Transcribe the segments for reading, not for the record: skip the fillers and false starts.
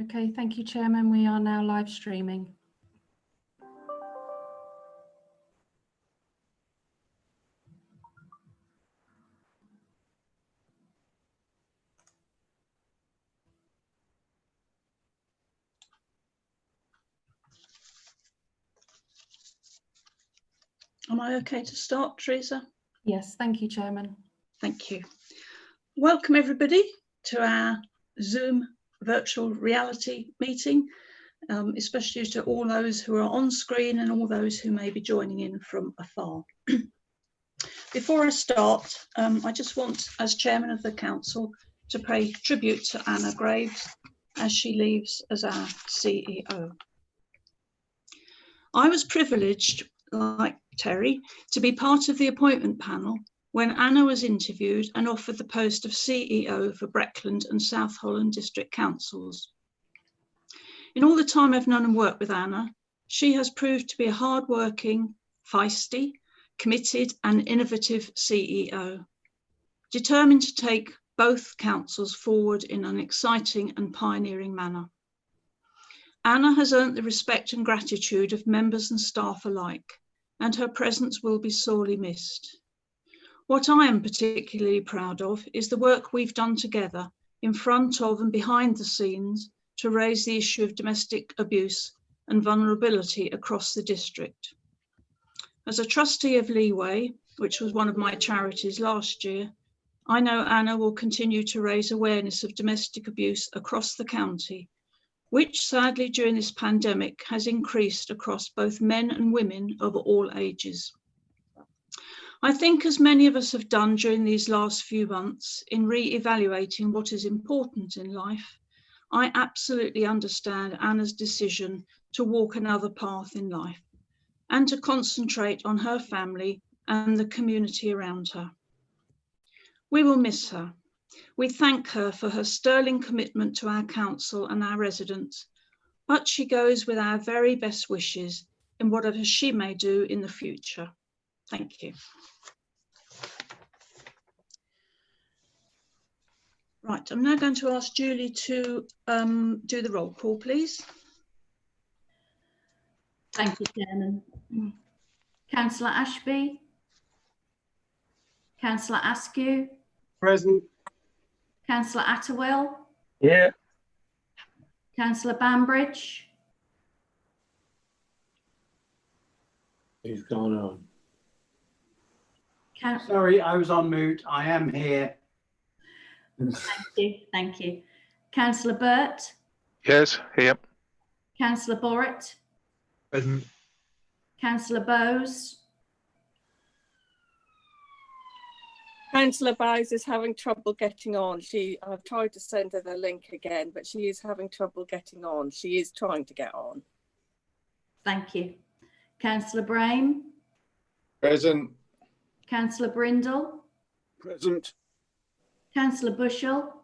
Okay, thank you, Chairman. We are now live streaming. Am I okay to start, Teresa? Yes, thank you, Chairman. Thank you. Welcome everybody to our Zoom virtual reality meeting, especially to all those who are on screen and all those who may be joining in from afar. Before I start, I just want, as Chairman of the Council, to pay tribute to Anna Graves as she leaves as our CEO. I was privileged, like Terry, to be part of the appointment panel when Anna was interviewed and offered the post of CEO for Breckland and South Holland District Councils. In all the time I've known and worked with Anna, she has proved to be a hard-working, feisty, committed and innovative CEO, determined to take both councils forward in an exciting and pioneering manner. Anna has earned the respect and gratitude of members and staff alike, and her presence will be sorely missed. What I am particularly proud of is the work we've done together in front of and behind the scenes to raise the issue of domestic abuse and vulnerability across the district. As a trustee of Leeway, which was one of my charities last year, I know Anna will continue to raise awareness of domestic abuse across the county, which sadly during this pandemic has increased across both men and women of all ages. I think, as many of us have done during these last few months in re-evaluating what is important in life, I absolutely understand Anna's decision to walk another path in life and to concentrate on her family and the community around her. We will miss her. We thank her for her sterling commitment to our council and our residents, but she goes with our very best wishes in whatever she may do in the future. Thank you. Right, I'm now going to ask Julie to do the roll call, please. Thank you, Chairman. Councillor Ashby. Councillor Askew. Present. Councillor Atterwill. Yeah. Councillor Bambridge. He's gone on. Coun Sorry, I was on mute. I am here. Thank you. Councillor Burt. Yes, here. Councillor Borrett. Present. Councillor Bowes. Councillor Bowes is having trouble getting on. I've tried to send her the link again, but she is having trouble getting on. She is trying to get on. Thank you. Councillor Brame. Present. Councillor Brindle. Present. Councillor Bushell.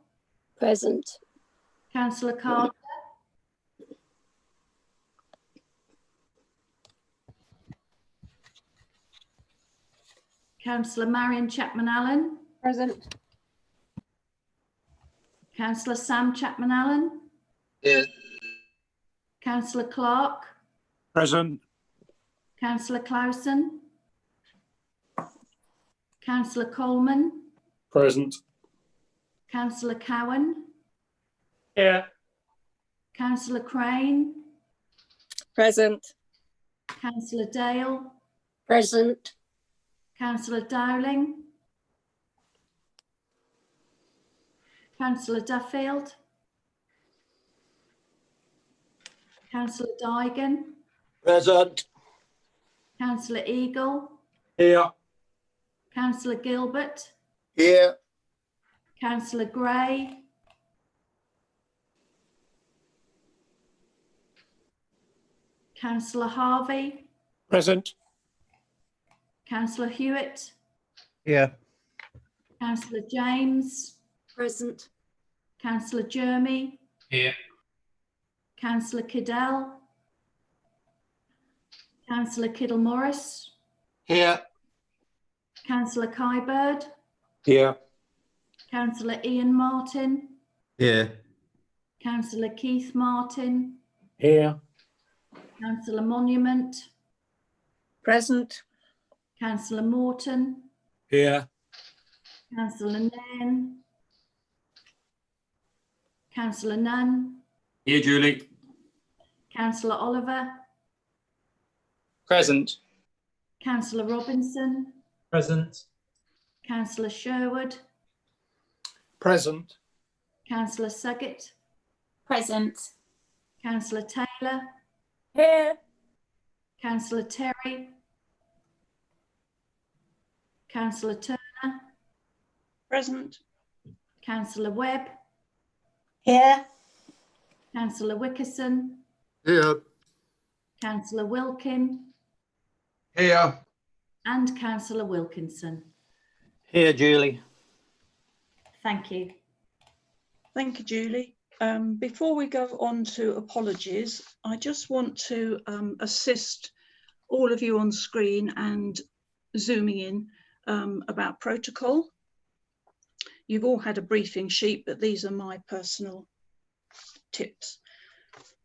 Present. Councillor Carter. Councillor Marion Chapman-Allen. Present. Councillor Sam Chapman-Allen. Here. Councillor Clark. Present. Councillor Clausen. Councillor Coleman. Present. Councillor Cowan. Yeah. Councillor Crane. Present. Councillor Dale. Present. Councillor Dowling. Councillor Duffield. Councillor Dygan. Present. Councillor Eagle. Here. Councillor Gilbert. Here. Councillor Gray. Councillor Harvey. Present. Councillor Hewitt. Here. Councillor James. Present. Councillor Jeremy. Here. Councillor Kiddell. Councillor Kiddle-Morris. Here. Councillor Kybird. Here. Councillor Ian Martin. Here. Councillor Keith Martin, Here. Councillor Monument, Present. Councillor Morton, Here. Councillor Nairn, Councillor Nunn, Here, Julie. Councillor Oliver, Present. Councillor Robinson, Present. Councillor Sherwood, Present. Councillor Suggett, Present. Councillor Taylor, Here. Councillor Terry, Councillor Turner, Present. Councillor Webb, Here. Councillor Wickerson, Here. Councillor Wilkin, Here. and Councillor Wilkinson. Here, Julie. Thank you. Thank you, Julie. Before we go on to apologies, I just want to assist all of you on screen and zooming in about protocol. You've all had a briefing sheet, but these are my personal tips.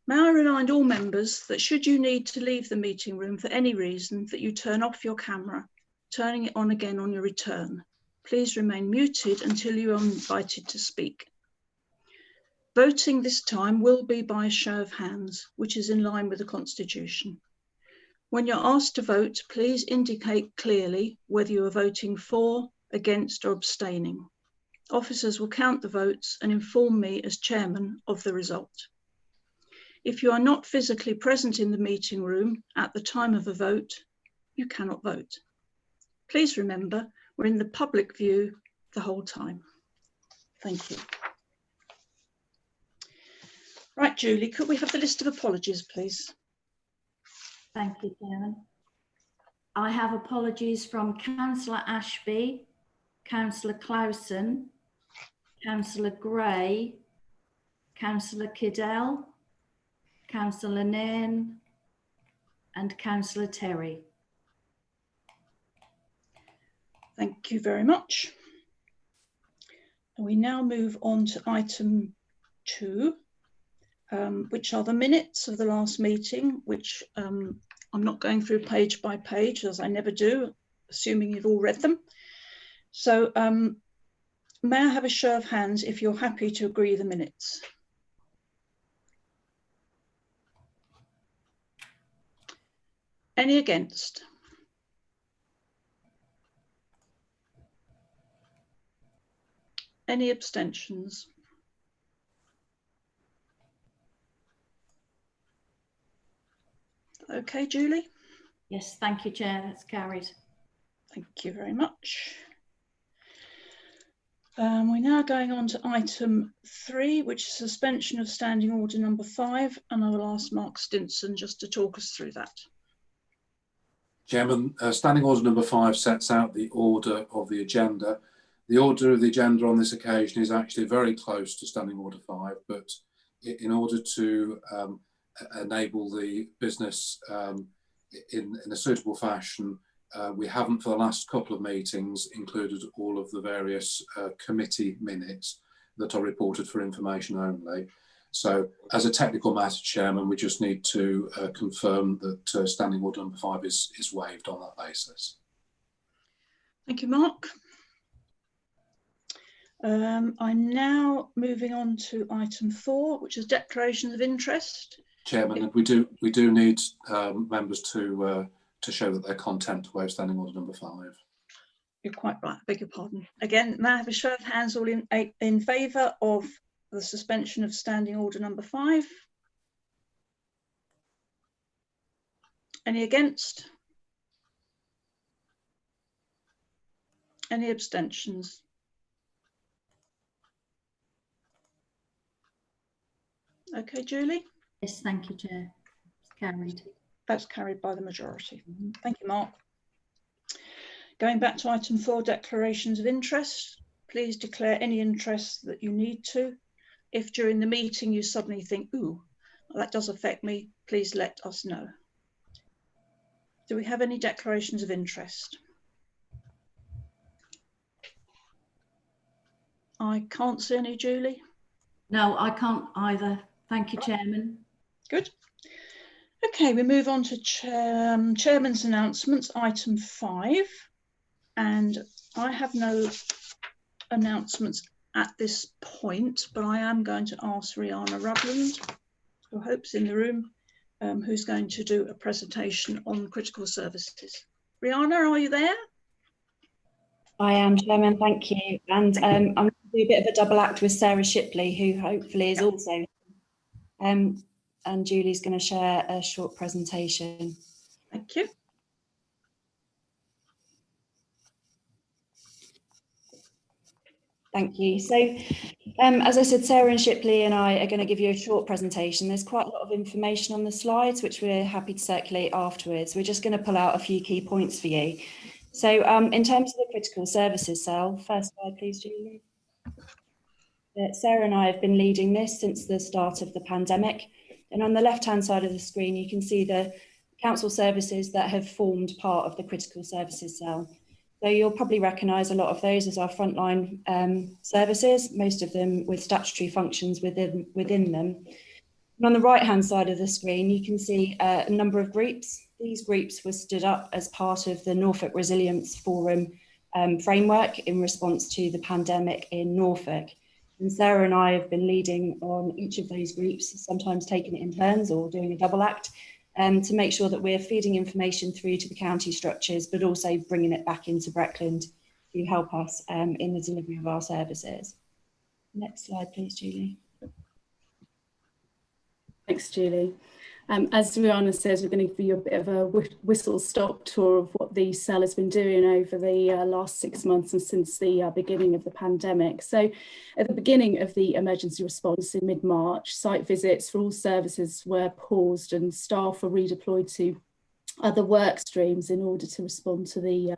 May I remind all members that should you need to leave the meeting room for any reason, that you turn off your camera, turning it on again on your return. Please remain muted until you are invited to speak. Voting this time will be by a show of hands, which is in line with the Constitution. When you're asked to vote, please indicate clearly whether you are voting for, against, or abstaining. Officers will count the votes and inform me as chairman of the result. If you are not physically present in the meeting room at the time of a vote, you cannot vote. Please remember, we're in the public view the whole time. Thank you. Right, Julie, could we have the list of apologies, please? Thank you, Chairman. I have apologies from Councillor Ashby, Councillor Clausen, Councillor Gray, Councillor Kiddell, Councillor Nairn, and Councillor Terry. Thank you very much. And we now move on to item 2, which are the minutes of the last meeting, which I'm not going through page by page, as I never do, assuming you've all read them. So may I have a show of hands if you're happy to agree the minutes? Any against? Any abstentions? Okay, Julie. Yes, thank you, Chair. That's carried. Thank you very much. We're now going on to item 3, which is suspension of standing order number 5, and I will ask Mark Stinson just to talk us through that. Chairman, standing order number 5 sets out the order of the agenda. The order of the agenda on this occasion is actually very close to standing order 5, but in order to enable the business in a suitable fashion, we haven't for the last couple of meetings included all of the various committee minutes that are reported for information only. So as a technical matter, Chairman, we just need to confirm that standing order number 5 is waived on that basis. Thank you, Mark. I'm now moving on to item 4, which is declarations of interest. Chairman, we do need members to show that they're content to waive standing order number 5. You're quite right, I beg your pardon. Again, may I have a show of hands all in favour of the suspension of standing order number 5? Any against? Any abstentions? Okay, Julie? Yes, thank you, Chair. It's carried. That's carried by the majority. Thank you, Mark. Going back to item 4, declarations of interest. Please declare any interest that you need to. If during the meeting you suddenly think, ooh, that does affect me, please let us know. Do we have any declarations of interest? I can't see any, Julie. No, I can't either. Thank you, Chairman. Good. Okay, we move on to Chairman's announcements, item 5. And I have no announcements at this point, but I am going to ask Rihanna Rutland, who I hope's in the room, who's going to do a presentation on critical services. Rihanna, are you there? I am, Chairman, thank you. And I'm going to do a bit of a double act with Sarah Shipley, who hopefully is also, and Julie's going to share a short presentation. Thank you. Thank you. So, as I said, Sarah and Shipley and I are going to give you a short presentation. There's quite a lot of information on the slides, which we're happy to circulate afterwards. We're just going to pull out a few key points for you. So in terms of the critical services cell, first slide, please, Julie. Sarah and I have been leading this since the start of the pandemic. And on the left-hand side of the screen, you can see the council services that have formed part of the critical services cell. So you'll probably recognise a lot of those as our frontline services, most of them with statutory functions within them. And on the right-hand side of the screen, you can see a number of groups. These groups were stood up as part of the Norfolk Resilience Forum framework in response to the pandemic in Norfolk. And Sarah and I have been leading on each of those groups, sometimes taking it in turns or doing a double act, to make sure that we're feeding information through to the county structures, but also bringing it back into Breckland to help us in the delivery of our services. Next slide, please, Julie. Thanks, Julie. As Rihanna says, we're going to give you a bit of a whistle-stop tour of what the cell has been doing over the last 6 months and since the beginning of the pandemic. So at the beginning of the emergency response in mid-March, site visits for all services were paused and staff were redeployed to other work streams in order to respond to the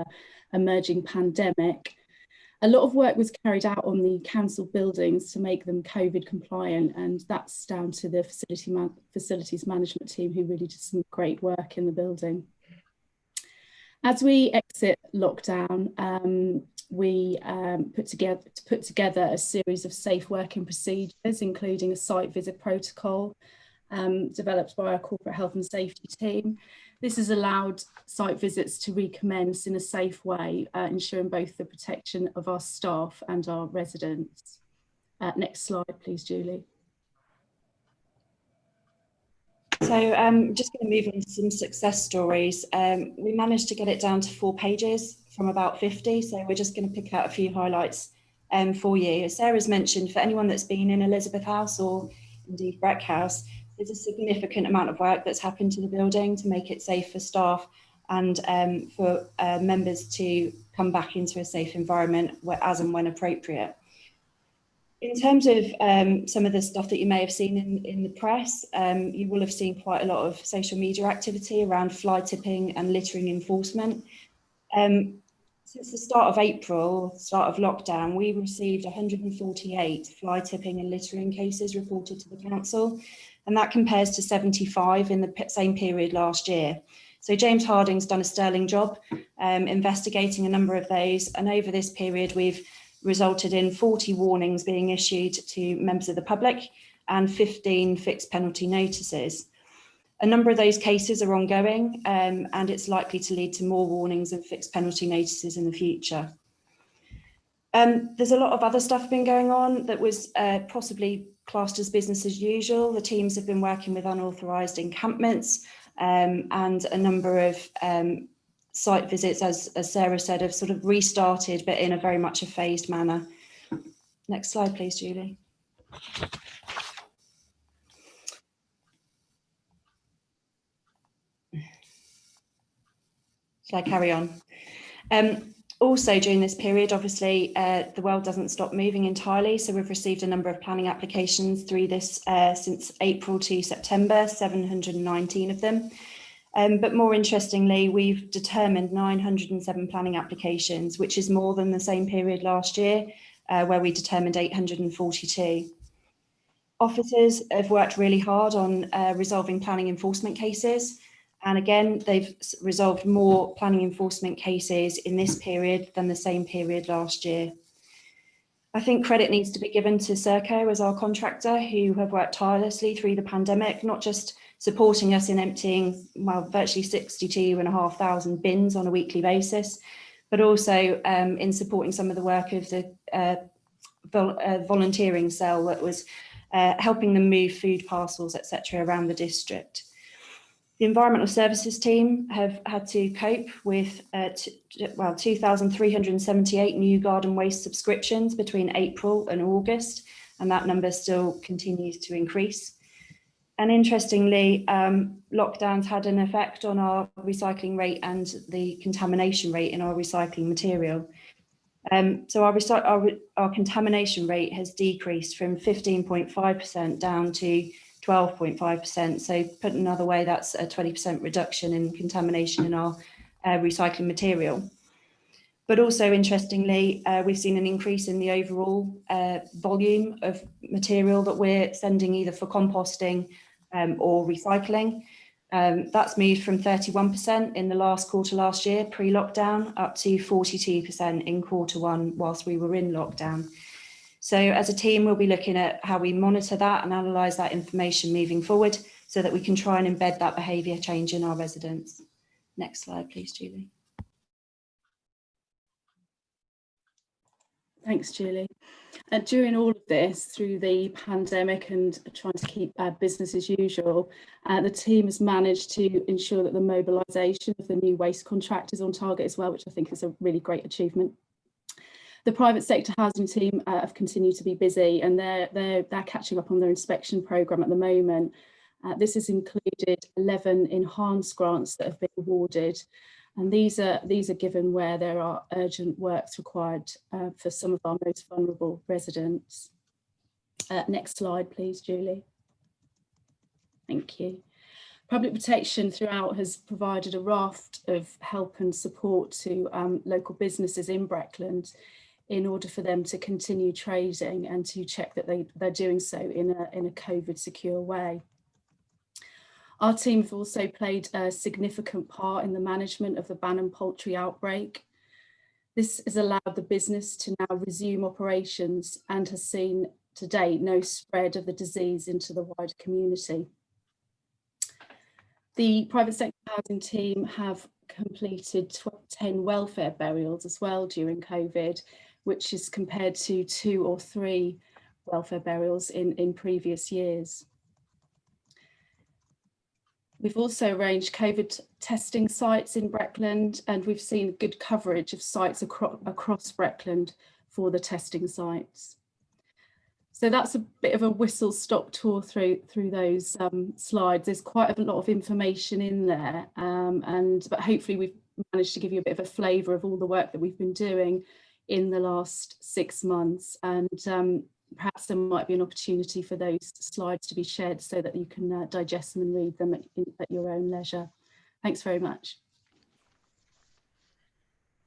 emerging pandemic. A lot of work was carried out on the council buildings to make them COVID compliant, and that's down to the facilities management team, who really did some great work in the building. As we exit lockdown, we put together a series of safe working procedures, including a site visit protocol developed by our corporate health and safety team. This has allowed site visits to recommence in a safe way, ensuring both the protection of our staff and our residents. Next slide, please, Julie. So I'm just going to move on to some success stories. We managed to get it down to 4 pages from about 50, so we're just going to pick out a few highlights for you. As Sarah's mentioned, for anyone that's been in Elizabeth House or indeed Breck House, there's a significant amount of work that's happened to the building to make it safe for staff and for members to come back into a safe environment as and when appropriate. In terms of some of the stuff that you may have seen in the press, you will have seen quite a lot of social media activity around fly tipping and littering enforcement. Since the start of April, start of lockdown, we received 148 fly tipping and littering cases reported to the council, and that compares to 75 in the same period last year. So James Harding's done a sterling job investigating a number of those, and over this period we've resulted in 40 warnings being issued to members of the public and 15 fixed penalty notices. A number of those cases are ongoing, and it's likely to lead to more warnings and fixed penalty notices in the future. There's a lot of other stuff been going on that was possibly classed as business as usual. The teams have been working with unauthorised encampments, and a number of site visits, as Sarah said, have sort of restarted, but in a very much a phased manner. Next slide, please, Julie. Shall I carry on? Also during this period, obviously, the world doesn't stop moving entirely. So we've received a number of planning applications through this since April to September, 719 of them. But more interestingly, we've determined 907 planning applications, which is more than the same period last year, where we determined 842. Officers have worked really hard on resolving planning enforcement cases. And again, they've resolved more planning enforcement cases in this period than the same period last year. I think credit needs to be given to Serco as our contractor, who have worked tirelessly through the pandemic, not just supporting us in emptying, well, virtually 62,500 bins on a weekly basis, but also in supporting some of the work of the volunteering cell that was helping them move food parcels, etc., around the district. The environmental services team have had to cope with 2,378 new garden waste subscriptions between April and August, and that number still continues to increase. And interestingly, lockdowns had an effect on our recycling rate and the contamination rate in our recycling material. So our contamination rate has decreased from 15.5% down to 12.5%. So put another way, that's a 20% reduction in contamination in our recycling material. But also interestingly, we've seen an increase in the overall volume of material that we're sending either for composting or recycling. That's moved from 31% in the last quarter last year, pre-lockdown, up to 42% in Q1 whilst we were in lockdown. So as a team, we'll be looking at how we monitor that and analyse that information moving forward so that we can try and embed that behaviour change in our residents. Next slide, please, Julie. Thanks, Julie. During all of this, through the pandemic and trying to keep business as usual, the team has managed to ensure that the mobilisation of the new waste contract is on target as well, which I think is a really great achievement. The private sector housing team have continued to be busy, and they're catching up on their inspection programme at the moment. This has included 11 enhanced grants that have been awarded. And these are given where there are urgent works required for some of our most vulnerable residents. Next slide, please, Julie. Thank you. Public Protection throughout has provided a raft of help and support to local businesses in Breckland in order for them to continue trading and to check that they're doing so in a COVID secure way. Our team have also played a significant part in the management of the Bannon poultry outbreak. This has allowed the business to now resume operations and has seen to date no spread of the disease into the wider community. The private sector housing team have completed 10 welfare burials as well during COVID, which is compared to 2 or 3 welfare burials in previous years. We've also arranged COVID testing sites in Breckland, and we've seen good coverage of sites across Breckland for the testing sites. So that's a bit of a whistle-stop tour through those slides. There's quite a lot of information in there, but hopefully we've managed to give you a bit of a flavour of all the work that we've been doing in the last 6 months, and perhaps there might be an opportunity for those slides to be shared so that you can digest them and read them at your own leisure. Thanks very much.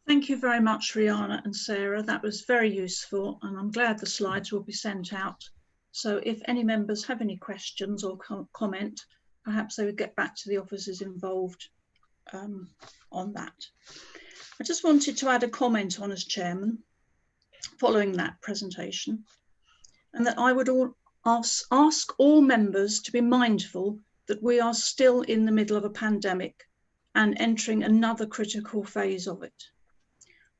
Thank you very much, Rihanna and Sarah. That was very useful, and I'm glad the slides will be sent out. So if any members have any questions or comment, perhaps they would get back to the officers involved on that. I just wanted to add a comment on as chairman following that presentation, and that I would ask all members to be mindful that we are still in the middle of a pandemic and entering another critical phase of it.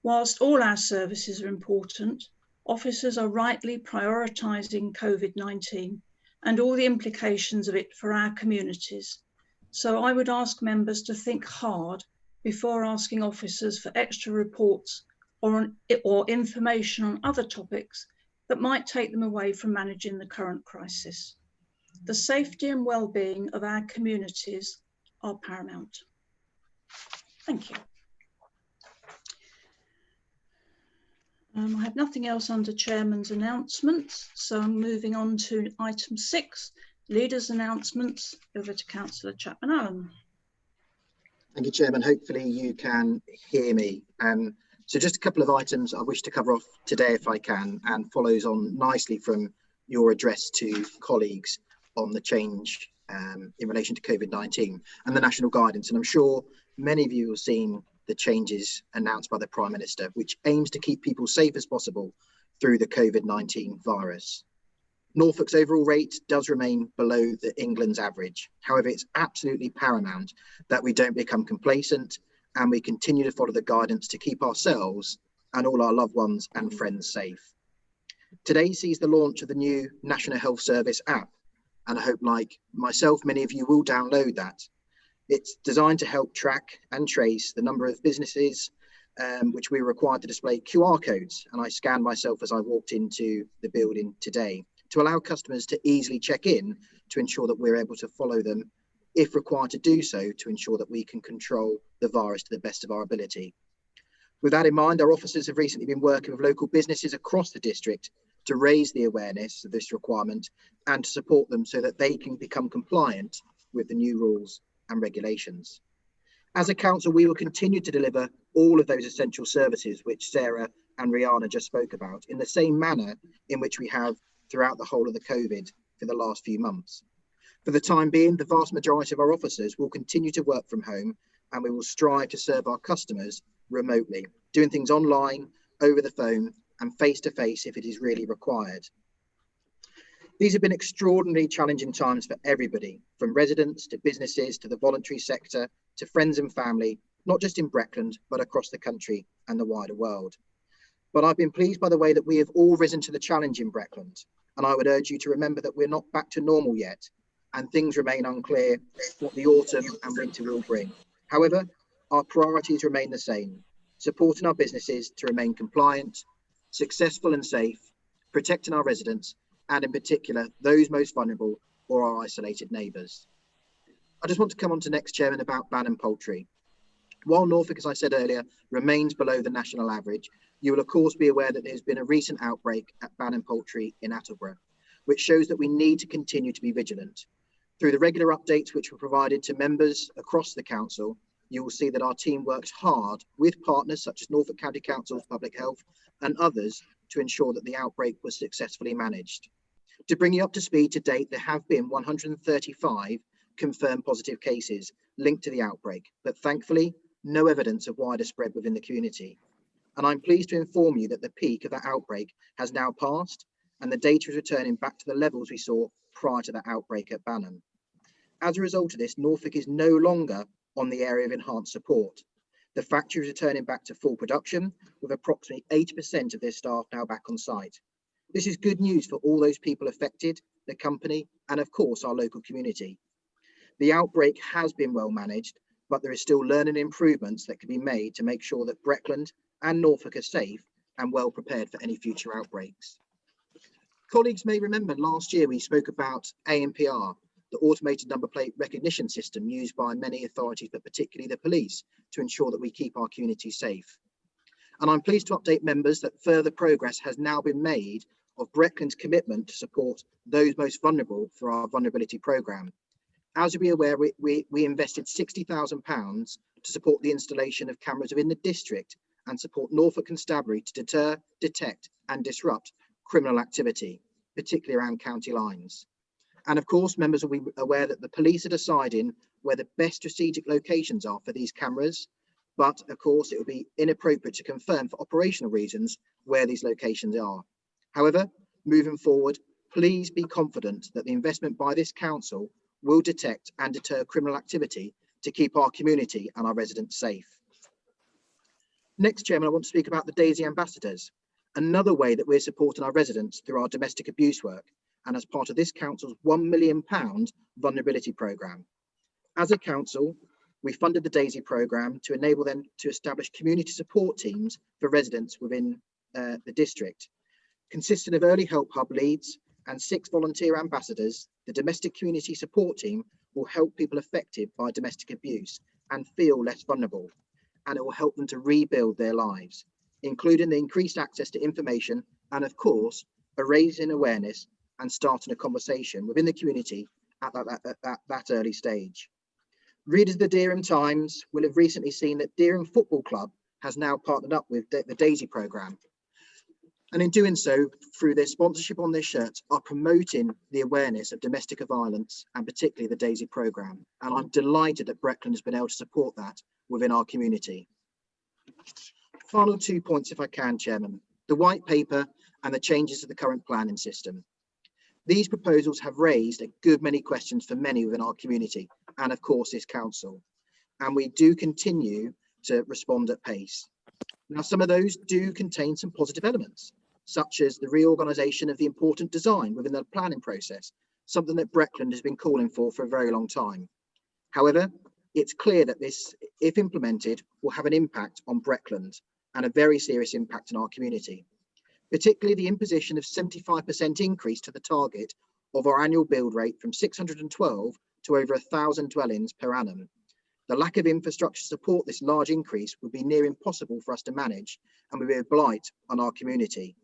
Whilst all our services are important, officers are rightly prioritising COVID-19 and all the implications of it for our communities. So I would ask members to think hard before asking officers for extra reports or information on other topics that might take them away from managing the current crisis. The safety and well-being of our communities are paramount. Thank you. I have nothing else under Chairman's announcements, so I'm moving on to item 6, Leaders' Announcements. Over to Councillor Chapman-Allen. Thank you, Chairman. Hopefully you can hear me. So just a couple of items I wish to cover off today if I can, and follows on nicely from your address to colleagues on the change in relation to COVID-19 and the national guidance. And I'm sure many of you have seen the changes announced by the Prime Minister, which aims to keep people safe as possible through the COVID-19 virus. Norfolk's overall rate does remain below England's average. However, it's absolutely paramount that we don't become complacent and we continue to follow the guidance to keep ourselves and all our loved ones and friends safe. Today sees the launch of the new National Health Service app, and I hope, like myself, many of you will download that. It's designed to help track and trace the number of businesses which we are required to display QR codes, and I scanned myself as I walked into the building today to allow customers to easily check in to ensure that we're able to follow them if required to do so, to ensure that we can control the virus to the best of our ability. With that in mind, our officers have recently been working with local businesses across the district to raise the awareness of this requirement and to support them so that they can become compliant with the new rules and regulations. As a council, we will continue to deliver all of those essential services which Sarah and Rihanna just spoke about in the same manner in which we have throughout the whole of the COVID for the last few months. For the time being, the vast majority of our officers will continue to work from home, and we will strive to serve our customers remotely, doing things online, over the phone, and face-to-face if it is really required. These have been extraordinarily challenging times for everybody, from residents to businesses to the voluntary sector to friends and family, not just in Breckland, but across the country and the wider world. But I've been pleased by the way that we have all risen to the challenge in Breckland, and I would urge you to remember that we're not back to normal yet, and things remain unclear what the autumn and winter will bring. However, our priorities remain the same: supporting our businesses to remain compliant, successful and safe, protecting our residents, and in particular, those most vulnerable or our isolated neighbours. I just want to come on to next, Chairman, about Bannon Poultry. While Norfolk, as I said earlier, remains below the national average, you will of course be aware that there's been a recent outbreak at Bannon Poultry in Attleborough, which shows that we need to continue to be vigilant. Through the regular updates which were provided to members across the council, you will see that our team works hard with partners such as Norfolk County Council's Public Health and others to ensure that the outbreak was successfully managed. To bring you up to speed, to date, there have been 135 confirmed positive cases linked to the outbreak, but thankfully, no evidence of wider spread within the community. And I'm pleased to inform you that the peak of that outbreak has now passed, and the data is returning back to the levels we saw prior to that outbreak at Bannon. As a result of this, Norfolk is no longer on the area of enhanced support. The factory is returning back to full production, with approximately 80% of their staff now back on site. This is good news for all those people affected, the company, and of course our local community. The outbreak has been well managed, but there is still learning improvements that can be made to make sure that Breckland and Norfolk are safe and well prepared for any future outbreaks. Colleagues may remember last year we spoke about ANPR, the automated number plate recognition system used by many authorities, but particularly the police, to ensure that we keep our community safe. And I'm pleased to update members that further progress has now been made of Breckland's commitment to support those most vulnerable for our vulnerability programme. As you'll be aware, we invested £60,000 to support the installation of cameras within the district and support Norfolk Constabulary to deter, detect and disrupt criminal activity, particularly around county lines. And of course, members will be aware that the police are deciding where the best strategic locations are for these cameras, but of course it would be inappropriate to confirm for operational reasons where these locations are. However, moving forward, please be confident that the investment by this council will detect and deter criminal activity to keep our community and our residents safe. Next, Chairman, I want to speak about the Daisy Ambassadors, another way that we're supporting our residents through our domestic abuse work, and as part of this council's £1 million vulnerability programme. As a council, we funded the Daisy programme to enable them to establish community support teams for residents within the district. Consisting of early help hub leads and 6 volunteer ambassadors, the domestic community support team will help people affected by domestic abuse and feel less vulnerable, and it will help them to rebuild their lives, including the increased access to information and of course, a raising awareness and starting a conversation within the community at that early stage. Readers of the Dereham Times will have recently seen that Dereham Football Club has now partnered up with the Daisy programme. And in doing so, through their sponsorship on their shirts, are promoting the awareness of domestic violence and particularly the Daisy programme. And I'm delighted that Breckland has been able to support that within our community. Final 2 points, if I can, Chairman. The white paper and the changes to the current planning system. These proposals have raised a good many questions for many within our community and of course this council, and we do continue to respond at pace. Now, some of those do contain some positive elements, such as the reorganisation of the important design within the planning process, something that Breckland has been calling for a very long time. However, it's clear that this, if implemented, will have an impact on Breckland and a very serious impact on our community, particularly the imposition of 75% increase to the target of our annual build rate from 612 to over 1,000 dwellings per annum. The lack of infrastructure to support this large increase would be near impossible for us to manage and would be a blight on our community.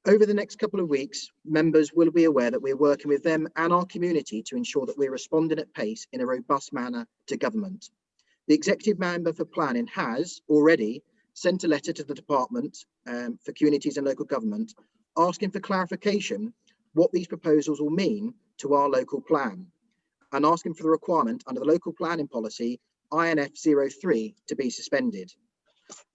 Over the next couple of weeks, members will be aware that we're working with them and our community to ensure that we're responding at pace in a robust manner to government. The Executive Member for Planning has already sent a letter to the Department for Communities and Local Government asking for clarification what these proposals will mean to our local plan, and asking for the requirement under the local planning policy INF 03 to be suspended.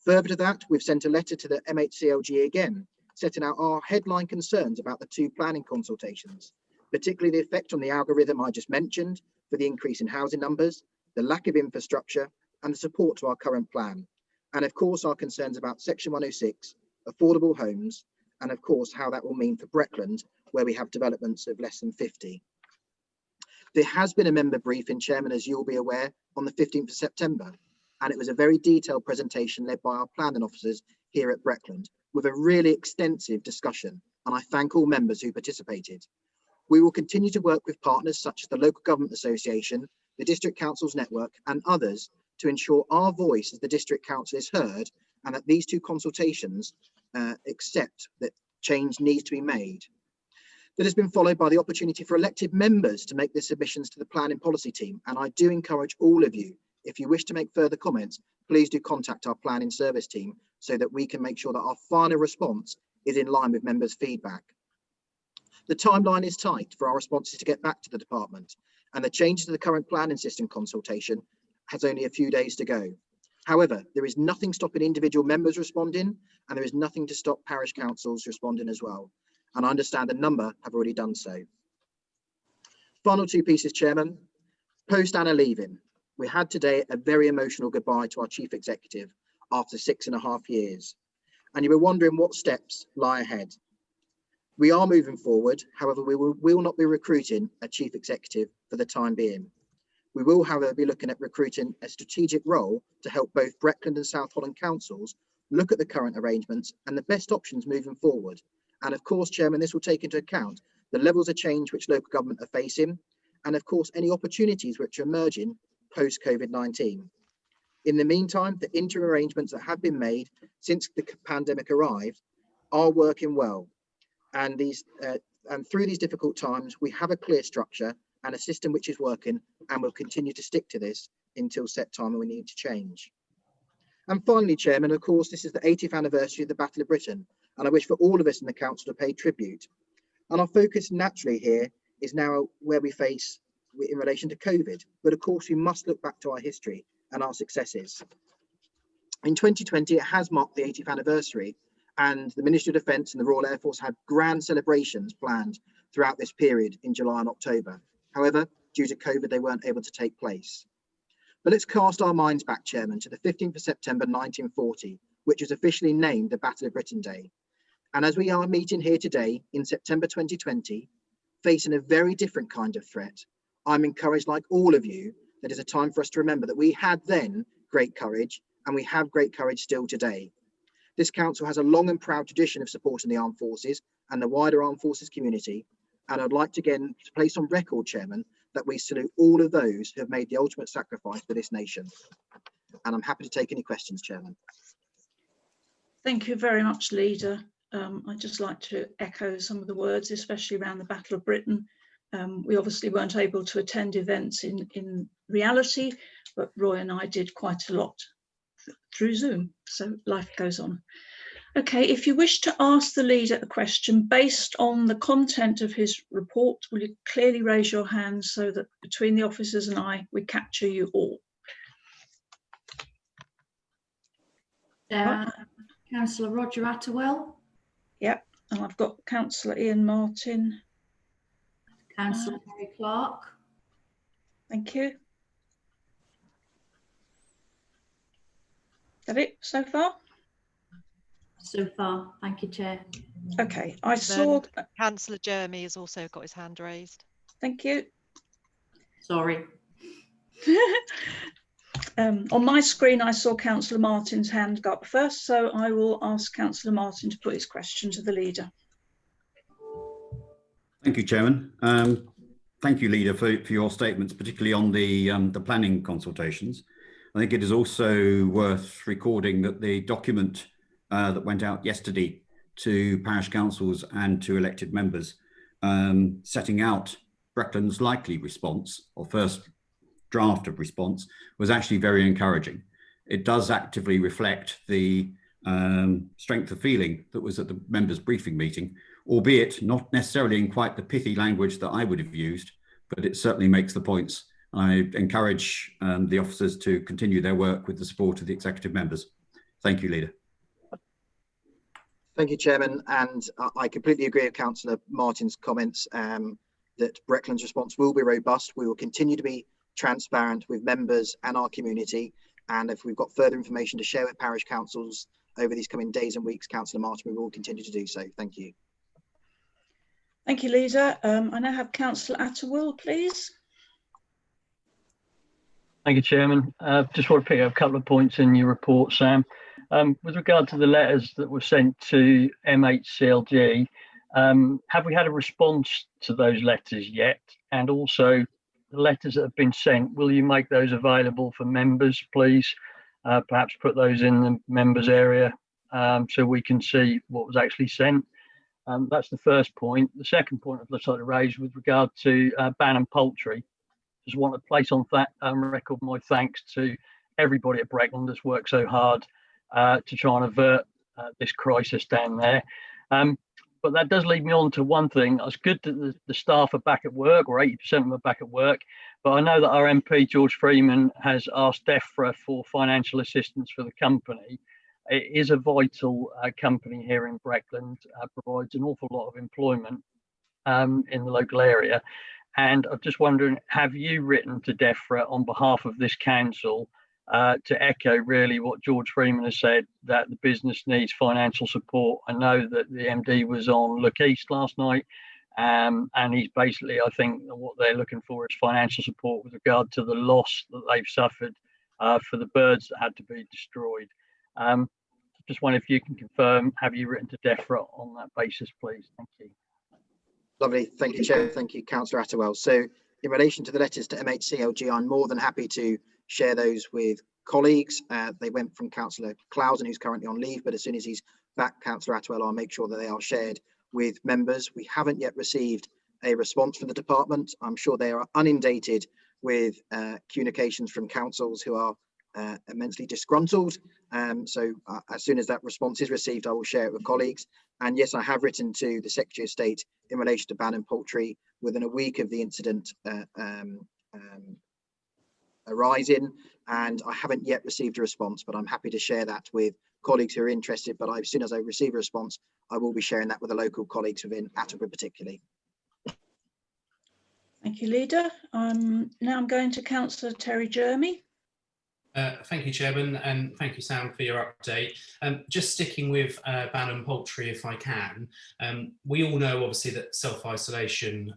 Further to that, we've sent a letter to the MHCLG again, setting out our headline concerns about the two planning consultations, particularly the effect on the algorithm I just mentioned for the increase in housing numbers, the lack of infrastructure and the support to our current plan. And of course, our concerns about Section 106, affordable homes, and of course, how that will mean for Breckland, where we have developments of less than 50. There has been a member briefing, Chairman, as you'll be aware, on the 15th of September, and it was a very detailed presentation led by our planning officers here at Breckland with a really extensive discussion, and I thank all members who participated. We will continue to work with partners such as the Local Government Association, the District Councils Network and others to ensure our voice as the District Council is heard and that these two consultations accept that change needs to be made. That has been followed by the opportunity for elected members to make their submissions to the planning policy team. And I do encourage all of you, if you wish to make further comments, please do contact our planning service team so that we can make sure that our final response is in line with members' feedback. The timeline is tight for our responses to get back to the department, and the changes to the current planning system consultation has only a few days to go. However, there is nothing stopping individual members responding, and there is nothing to stop parish councils responding as well. And I understand a number have already done so. Final two pieces, Chairman. Post Anna leaving, we had today a very emotional goodbye to our Chief Executive after 6.5 years. And you were wondering what steps lie ahead. We are moving forward, however, we will not be recruiting a Chief Executive for the time being. We will, however, be looking at recruiting a strategic role to help both Breckland and South Holland councils look at the current arrangements and the best options moving forward. And of course, Chairman, this will take into account the levels of change which local government are facing, and of course, any opportunities which are emerging post-COVID-19. In the meantime, the interim arrangements that have been made since the pandemic arrived are working well. And through these difficult times, we have a clear structure and a system which is working, and we'll continue to stick to this until set time when we need to change. And finally, Chairman, of course, this is the 80th anniversary of the Battle of Britain, and I wish for all of us in the council to pay tribute. And our focus naturally here is now where we face in relation to COVID, but of course we must look back to our history and our successes. In 2020, it has marked the 80th anniversary, and the Ministry of Defence and the Royal Air Force had grand celebrations planned throughout this period in July and October. However, due to COVID, they weren't able to take place. But let's cast our minds back, Chairman, to the 15th of September 1940, which was officially named the Battle of Britain Day. And as we are meeting here today in September 2020, facing a very different kind of threat, I'm encouraged, like all of you, that it's a time for us to remember that we had then great courage, and we have great courage still today. This council has a long and proud tradition of supporting the armed forces and the wider armed forces community. And I'd like to again place on record, Chairman, that we salute all of those who have made the ultimate sacrifice for this nation. And I'm happy to take any questions, Chairman. Thank you very much, Leader. I'd just like to echo some of the words, especially around the Battle of Britain. We obviously weren't able to attend events in reality, but Roy and I did quite a lot through Zoom, so life goes on. Okay, if you wish to ask the leader a question based on the content of his report, will you clearly raise your hand so that between the officers and I, we capture you all? Councillor Roger Attewell. Yep, and I've got Councillor Ian Martin. Councillor Mary Clark. Thank you. Is that it so far? So far, thank you, Chair. Okay, I saw. Councillor Jeremy has also got his hand raised. Thank you. Sorry. On my screen, I saw Councillor Martin's hand go up first, so I will ask Councillor Martin to put his question to the leader. Thank you, Chairman. Thank you, Leader, for your statements, particularly on the planning consultations. I think it is also worth recording that the document that went out yesterday to parish councils and to elected members, setting out Breckland's likely response, or first draft of response, was actually very encouraging. It does actively reflect the strength of feeling that was at the members' briefing meeting, albeit not necessarily in quite the pithy language that I would have used, but it certainly makes the points. I encourage the officers to continue their work with the support of the executive members. Thank you, Leader. Thank you, Chairman. And I completely agree with Councillor Martin's comments that Breckland's response will be robust. We will continue to be transparent with members and our community. And if we've got further information to share with parish councils over these coming days and weeks, Councillor Martin, we will continue to do so. Thank you. Thank you, Leader. I now have Councillor Atterwell, please. Thank you, Chairman. Just want to pick up a couple of points in your report, Sam. With regard to the letters that were sent to MHCLG, have we had a response to those letters yet? And also, the letters that have been sent, will you make those available for members, please? Perhaps put those in the members area so we can see what was actually sent. That's the first point. The second point I'd like to raise with regard to Bannon Poultry. Just want to place on record my thanks to everybody at Breckland that's worked so hard to try and avert this crisis down there. But that does lead me on to one thing. It's good that the staff are back at work, or 80% of them are back at work. But I know that our MP, George Freeman, has asked DEFRA for financial assistance for the company. It is a vital company here in Breckland, provides an awful lot of employment in the local area. And I'm just wondering, have you written to DEFRA on behalf of this council to echo really what George Freeman has said, that the business needs financial support? I know that the MD was on Look East last night, and he's basically, I think what they're looking for is financial support with regard to the loss that they've suffered for the birds that had to be destroyed. Just wonder if you can confirm, have you written to DEFRA on that basis, please? Thank you. Lovely. Thank you, Chair. Thank you, Councillor Atterwell. So in relation to the letters to MHCLG, I'm more than happy to share those with colleagues. They went from Councillor Clausen, who's currently on leave, but as soon as he's back, Councillor Atterwell, I'll make sure that they are shared with members. We haven't yet received a response from the department. I'm sure they are inundated with communications from councils who are immensely disgruntled. So as soon as that response is received, I will share it with colleagues. And yes, I have written to the Secretary of State in relation to Bannon Poultry within a week of the incident arising, and I haven't yet received a response, but I'm happy to share that with colleagues who are interested. But as soon as I receive a response, I will be sharing that with the local colleagues within Attleborough particularly. Thank you, Leader. Now I'm going to Councillor Terry Jeremy. Thank you, Chairman, and thank you, Sam, for your update. Just sticking with Bannon Poultry, if I can. We all know, obviously, that self-isolation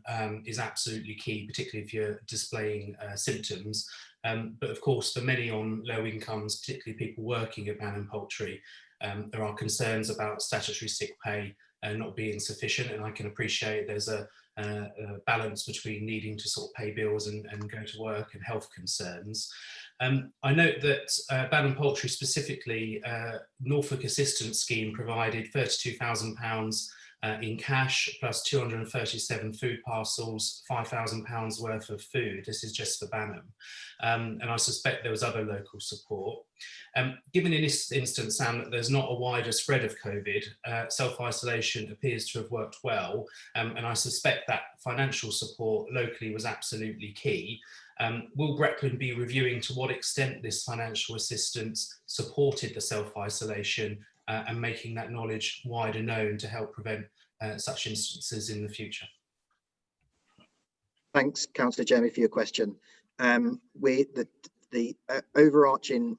is absolutely key, particularly if you're displaying symptoms. But of course, for many on low incomes, particularly people working at Bannon Poultry, there are concerns about statutory sick pay not being sufficient, and I can appreciate there's a balance between needing to sort of pay bills and go to work and health concerns. I note that Bannon Poultry specifically, Norfolk Assistance Scheme provided £32,000 in cash plus 237 food parcels, £5,000 worth of food. This is just for Bannon. And I suspect there was other local support. Given in this instance, Sam, that there's not a wider spread of COVID, self-isolation appears to have worked well. And I suspect that financial support locally was absolutely key. Will Breckland be reviewing to what extent this financial assistance supported the self-isolation and making that knowledge wider known to help prevent such instances in the future. Thanks, Councillor Jeremy, for your question. The overarching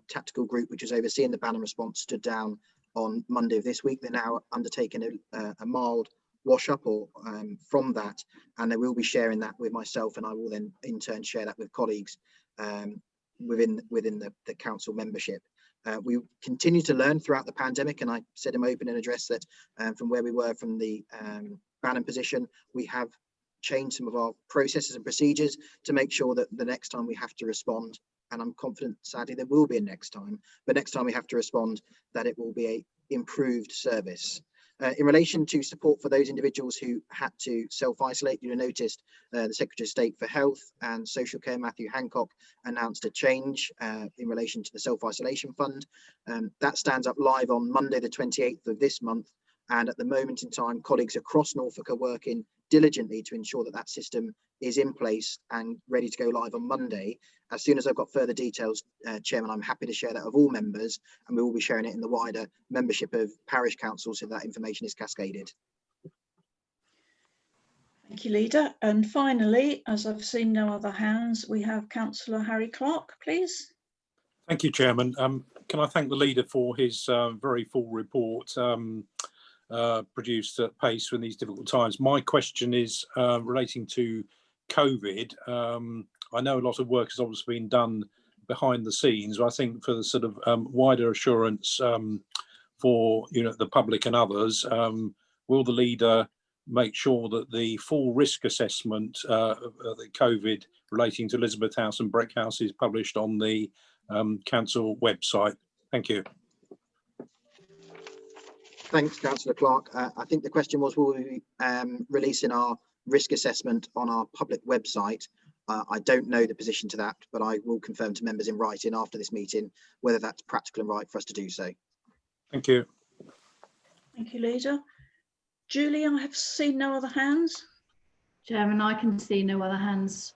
tactical group, which was overseeing the ban and response, stood down on Monday of this week. They're now undertaking a mild wash up from that, and they will be sharing that with myself, and I will then in turn share that with colleagues within the council membership. We continue to learn throughout the pandemic, and I said in my opening address that from where we were from the ban and position, we have changed some of our processes and procedures to make sure that the next time we have to respond, and I'm confident sadly there will be a next time, but next time we have to respond, that it will be a improved service. In relation to support for those individuals who had to self-isolate, you'll have noticed the Secretary of State for Health and Social Care, Matthew Hancock, announced a change in relation to the self-isolation fund. That stands up live on Monday the 28th of this month, and at the moment in time, colleagues across Norfolk are working diligently to ensure that that system is in place and ready to go live on Monday. As soon as I've got further details, Chairman, I'm happy to share that with all members, and we will be sharing it in the wider membership of parish councils so that information is cascaded. Thank you, Leader. And finally, as I've seen no other hands, we have Councillor Harry Clark, please. Thank you, Chairman. Can I thank the leader for his very full report produced at pace in these difficult times. My question is relating to COVID. I know a lot of work has obviously been done behind the scenes, but I think for the sort of wider assurance for the public and others, will the leader make sure that the full risk assessment of the COVID relating to Elizabeth House and Breck House is published on the council website? Thank you. Thanks, Councillor Clark. I think the question was, will we be releasing our risk assessment on our public website? I don't know the position to that, but I will confirm to members in writing after this meeting whether that's practical and right for us to do so. Thank you. Thank you, Leader. Julie, I have seen no other hands. Chairman, I can see no other hands.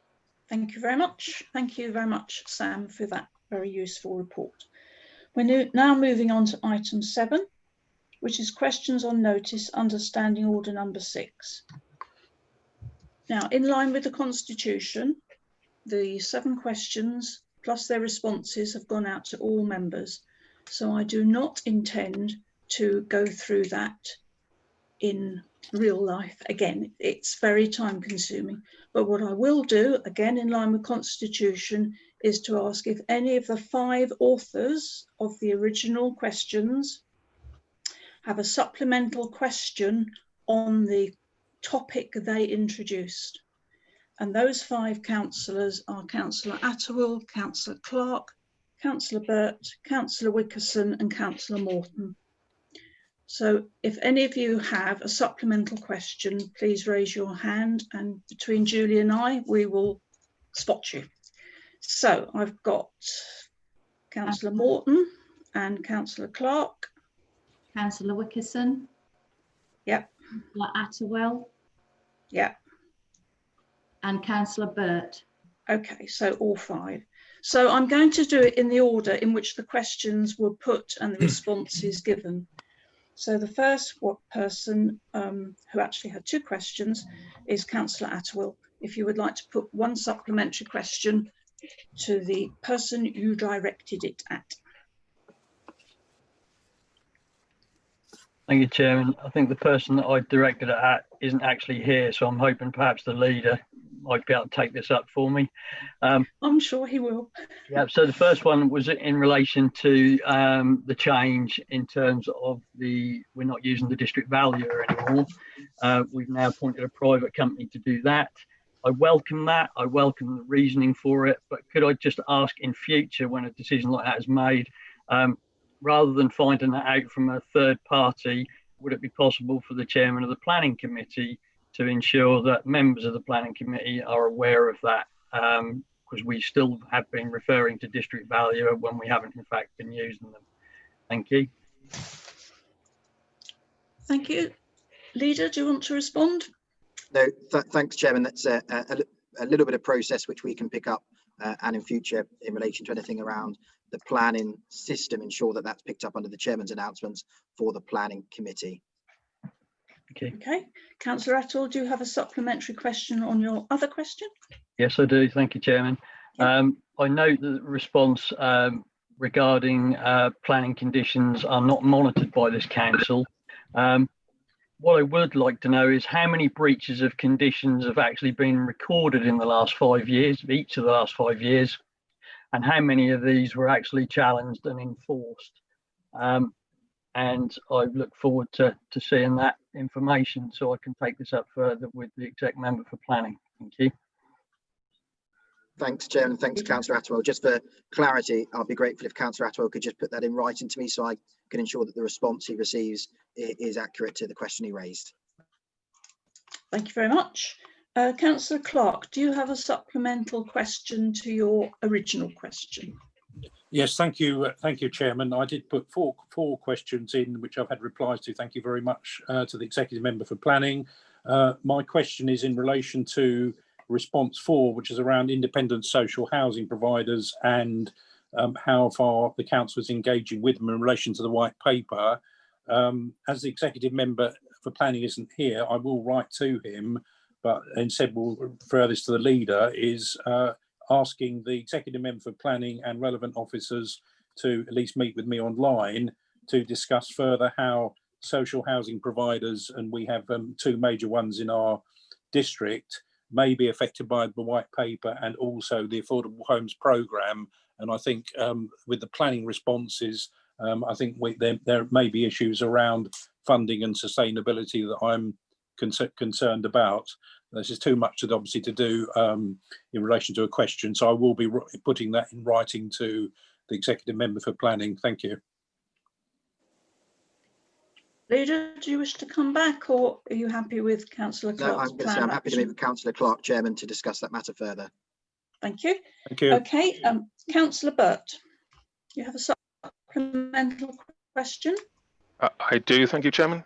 Thank you very much. Thank you very much, Sam, for that very useful report. We're now moving on to item 7, which is questions on notice under Standing Order number 6. Now, in line with the Constitution, the 7 questions plus their responses have gone out to all members. So I do not intend to go through that in real life. Again, it's very time consuming. But what I will do, again, in line with Constitution, is to ask if any of the 5 authors of the original questions have a supplemental question on the topic they introduced. And those 5 councillors are Councillor Atterwell, Councillor Clark, Councillor Burt, Councillor Wickerson and Councillor Morton. So if any of you have a supplemental question, please raise your hand, and between Julie and I, we will spot you. So I've got Councillor Morton and Councillor Clark. Councillor Wickerson. Yep. Councillor Atterwell. Yep. And Councillor Burt. Okay, so all 5. So I'm going to do it in the order in which the questions were put and the responses given. So the first person who actually had 2 questions is Councillor Atterwell. If you would like to put 1 supplementary question to the person you directed it at. Thank you, Chairman. I think the person that I directed it at isn't actually here, so I'm hoping perhaps the leader might be able to take this up for me. I'm sure he will. Yeah, so the first one was in relation to the change in terms of we're not using the district valuer anymore. We've now appointed a private company to do that. I welcome that. I welcome the reasoning for it, but could I just ask in future when a decision like that is made, rather than finding that out from a third party, would it be possible for the chairman of the planning committee to ensure that members of the planning committee are aware of that? Because we still have been referring to district valuer when we haven't in fact been using them. Thank you. Thank you. Leader, do you want to respond? No, thanks, Chairman. That's a little bit of process which we can pick up and in future in relation to anything around the planning system, ensure that that's picked up under the chairman's announcements for the planning committee. Okay, Councillor Atwell, do you have a supplementary question on your other question? Yes, I do. Thank you, Chairman. I note that the response regarding planning conditions are not monitored by this council. What I would like to know is how many breaches of conditions have actually been recorded in the last 5 years, each of the last 5 years, and how many of these were actually challenged and enforced. And I look forward to seeing that information so I can take this up further with the exec member for planning. Thank you. Thanks, Chairman. Thanks, Councillor Atwell. Just for clarity, I'd be grateful if Councillor Atwell could just put that in writing to me so I can ensure that the response he receives is accurate to the question he raised. Thank you very much. Councillor Clark, do you have a supplemental question to your original question? Yes, thank you, Chairman. I did put four questions in, which I've had replies to. Thank you very much to the executive member for planning. My question is in relation to response 4, which is around independent social housing providers and how far the council is engaging with them in relation to the white paper. As the executive member for planning isn't here, I will write to him, but instead we'll refer this to the leader, is asking the executive member for planning and relevant officers to at least meet with me online to discuss further how social housing providers, and we have 2 major ones in our district, may be affected by the white paper and also the affordable homes programme. And I think with the planning responses, I think there may be issues around funding and sustainability that I'm concerned about. This is too much obviously to do in relation to a question, so I will be putting that in writing to the executive member for planning. Thank you. Leader, do you wish to come back, or are you happy with Councillor Clark's plan? I'm happy to meet with Councillor Clark, Chairman, to discuss that matter further. Thank you. Thank you. Okay, Councillor Burt, you have a supplemental question? I do, thank you, Chairman.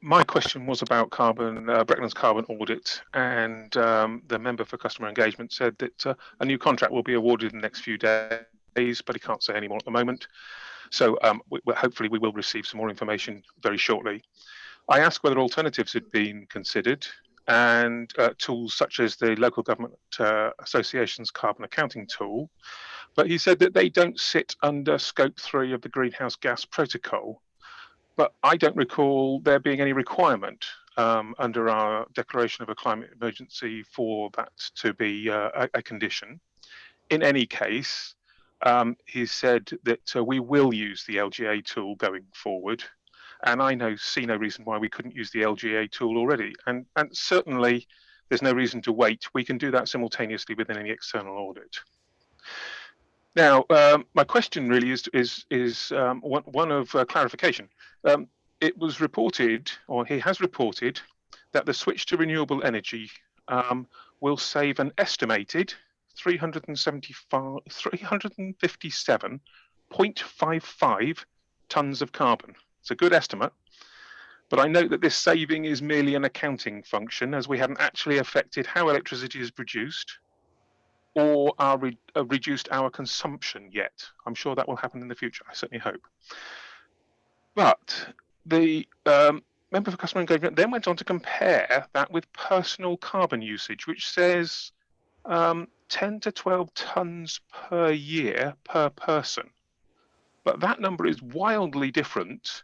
My question was about Breckland's carbon audit, and the member for customer engagement said that a new contract will be awarded in the next few days, but he can't say any more at the moment. So hopefully we will receive some more information very shortly. I asked whether alternatives had been considered, and tools such as the Local Government Association's carbon accounting tool, but he said that they don't sit under Scope 3 of the Greenhouse Gas Protocol. But I don't recall there being any requirement under our declaration of a climate emergency for that to be a condition. In any case, he said that we will use the LGA tool going forward, and I see no reason why we couldn't use the LGA tool already. And certainly, there's no reason to wait. We can do that simultaneously within any external audit. Now, my question really is one of clarification. It was reported, or he has reported, that the switch to renewable energy will save an estimated 357.55 tonnes of carbon. It's a good estimate, but I note that this saving is merely an accounting function, as we haven't actually affected how electricity is produced or reduced our consumption yet. I'm sure that will happen in the future, I certainly hope. But the member for customer engagement then went on to compare that with personal carbon usage, which says 10 to 12 tonnes per year per person. But that number is wildly different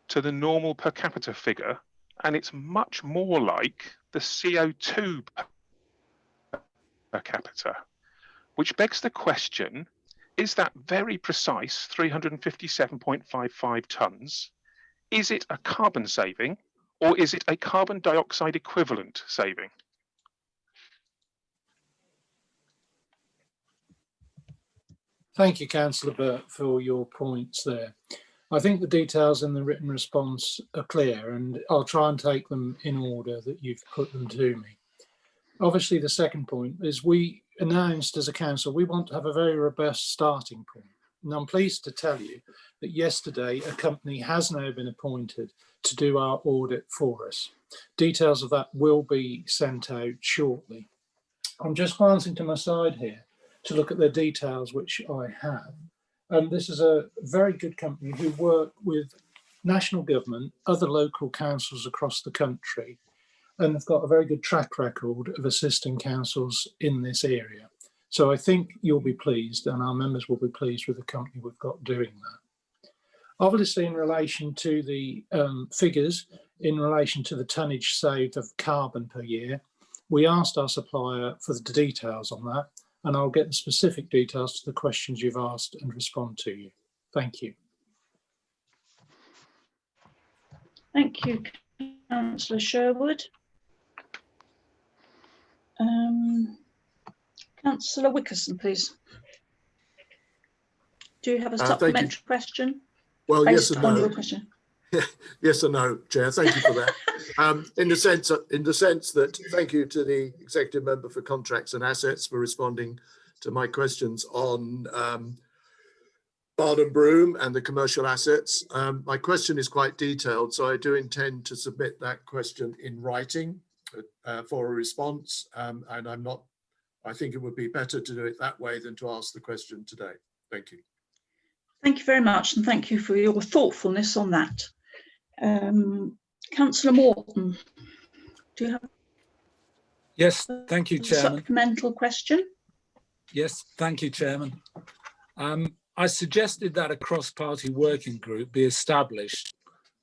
to the normal per capita figure, and it's much more like the CO2 per capita, which begs the question, is that very precise 357.55 tonnes, is it a carbon saving, or is it a carbon dioxide equivalent saving? Thank you, Councillor Burt, for your points there. I think the details in the written response are clear, and I'll try and take them in order that you've put them to me. Obviously, the second point is we announced as a council we want to have a very robust starting point. And I'm pleased to tell you that yesterday a company has now been appointed to do our audit for us. Details of that will be sent out shortly. I'm just glancing to my side here to look at the details which I have. And this is a very good company who work with national government, other local councils across the country, and have got a very good track record of assisting councils in this area. So I think you'll be pleased, and our members will be pleased with the company we've got doing that. Obviously, in relation to the figures, in relation to the tonnage saved of carbon per year, we asked our supplier for the details on that, and I'll get the specific details to the questions you've asked and respond to you. Thank you. Thank you, Councillor Sherwood. Councillor Wickerson, please. Do you have a supplementary question? Well, yes and on no. your question? Yes and no, Chair. Thank you for that. In the sense that, thank you to the executive member for contracts and assets for responding to my questions on Barn and Broom and the commercial assets. My question is quite detailed, so I do intend to submit that question in writing for a response. And I think it would be better to do it that way than to ask the question today. Thank you. Thank you very much, and thank you for your thoughtfulness on that. Councillor Morton, do you have? Yes, thank you, Chairman. Supplemental question? Yes, thank you, Chairman. I suggested that a cross-party working group be established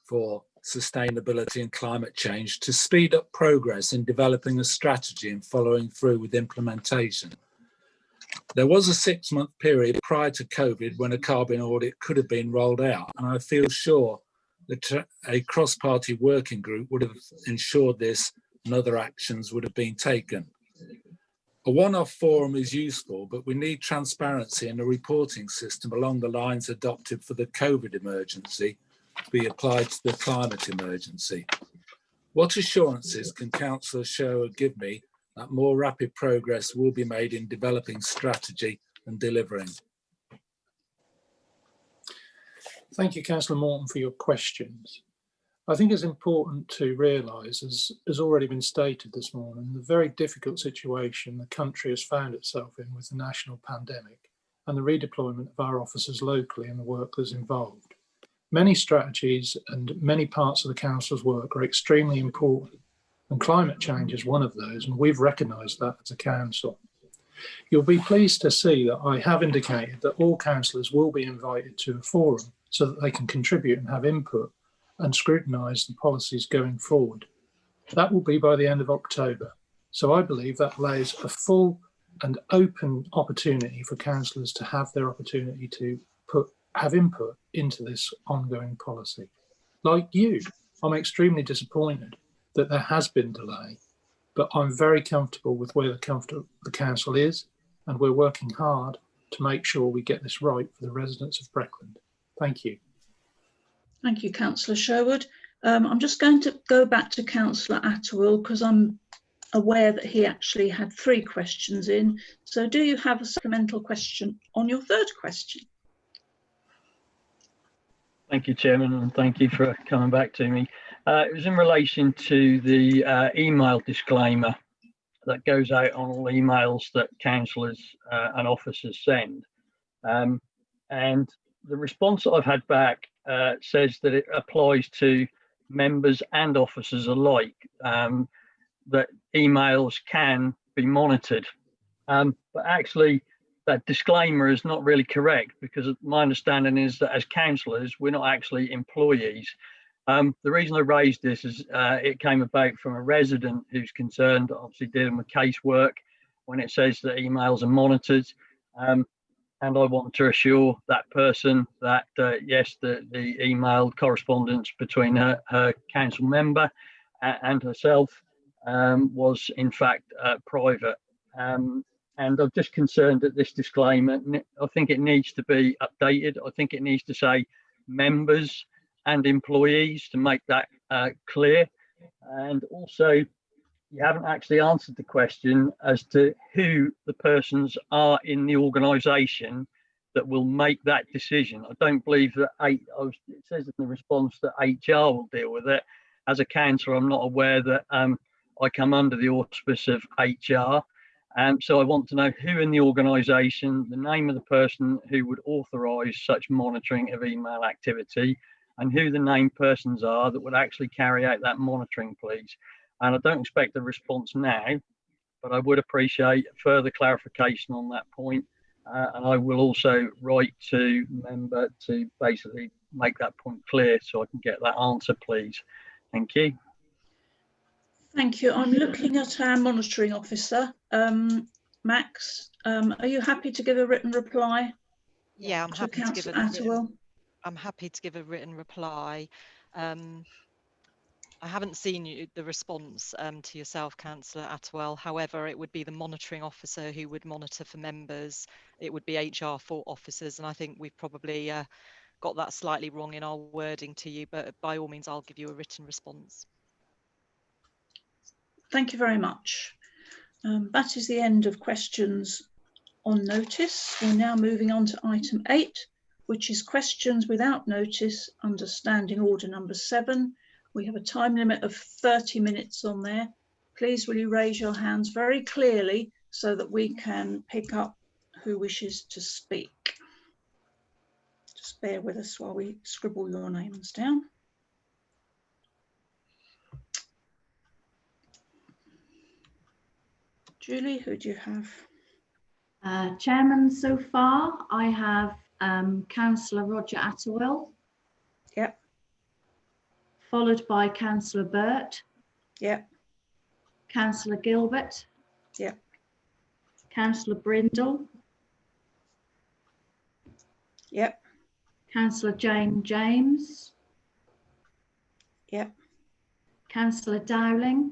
for sustainability and climate change to speed up progress in developing a strategy and following through with implementation. There was a 6-month period prior to COVID when a carbon audit could have been rolled out, and I feel sure that a cross-party working group would have ensured this and other actions would have been taken. A one-off forum is useful, but we need transparency in a reporting system along the lines adopted for the COVID emergency to be applied to the climate emergency. What assurances can Councillor Sherwood give me that more rapid progress will be made in developing strategy and delivering? Thank you, Councillor Morton, for your questions. I think it's important to realise, as has already been stated this morning, the very difficult situation the country has found itself in with the national pandemic and the redeployment of our officers locally and the work that's involved. Many strategies and many parts of the council's work are extremely important, and climate change is one of those, and we've recognised that as a council. You'll be pleased to see that I have indicated that all councillors will be invited to a forum so that they can contribute and have input and scrutinise the policies going forward. That will be by the end of October. So I believe that allows a full and open opportunity for councillors to have their opportunity to have input into this ongoing policy. Like you, I'm extremely disappointed that there has been delay, but I'm very comfortable with where the council is, and we're working hard to make sure we get this right for the residents of Breckland. Thank you. Thank you, Councillor Sherwood. I'm just going to go back to Councillor Attawell because I'm aware that he actually had 3 questions in. So do you have a supplemental question on your 3rd question? Thank you, Chairman, and thank you for coming back to me. It was in relation to the email disclaimer that goes out on all emails that councillors and officers send. And the response that I've had back says that it applies to members and officers alike, that emails can be monitored. But actually, that disclaimer is not really correct, because my understanding is that as councillors, we're not actually employees. The reason I raised this is it came about from a resident who's concerned, obviously dealing with casework, when it says that emails are monitored. And I want to assure that person that, yes, the email correspondence between her council member and herself was in fact private. And I'm just concerned that this disclaimer, I think it needs to be updated. I think it needs to say members and employees to make that clear. And also, you haven't actually answered the question as to who the persons are in the organisation that will make that decision. I don't believe that it says in the response that HR will deal with it. As a councillor, I'm not aware that I come under the auspice of HR. So I want to know who in the organisation, the name of the person who would authorise such monitoring of email activity, and who the named persons are that would actually carry out that monitoring, please. And I don't expect a response now, but I would appreciate further clarification on that point. And I will also write to member to basically make that point clear so I can get that answer, please. Thank you. Thank you. I'm looking at our monitoring officer, Max. Are you happy to give a written reply? Yeah, I'm happy to give a written. I'm happy to give a written reply. I haven't seen the response to yourself, Councillor Attwell. However, it would be the monitoring officer who would monitor for members. It would be HR for officers, and I think we've probably got that slightly wrong in our wording to you, but by all means, I'll give you a written response. Thank you very much. That is the end of questions on notice. We're now moving on to item 8, which is questions without notice under Standing Order number 7. We have a time limit of 30 minutes on there. Please will you raise your hands very clearly so that we can pick up who wishes to speak. Just bear with us while we scribble your names down. Julie, who do you have? Chairman, so far I have Councillor Roger Attwell. Yep. Followed by Councillor Burt. Yep. Councillor Gilbert. Yep. Councillor Brindle. Yep. Councillor Jane James. Yep. Councillor Dowling.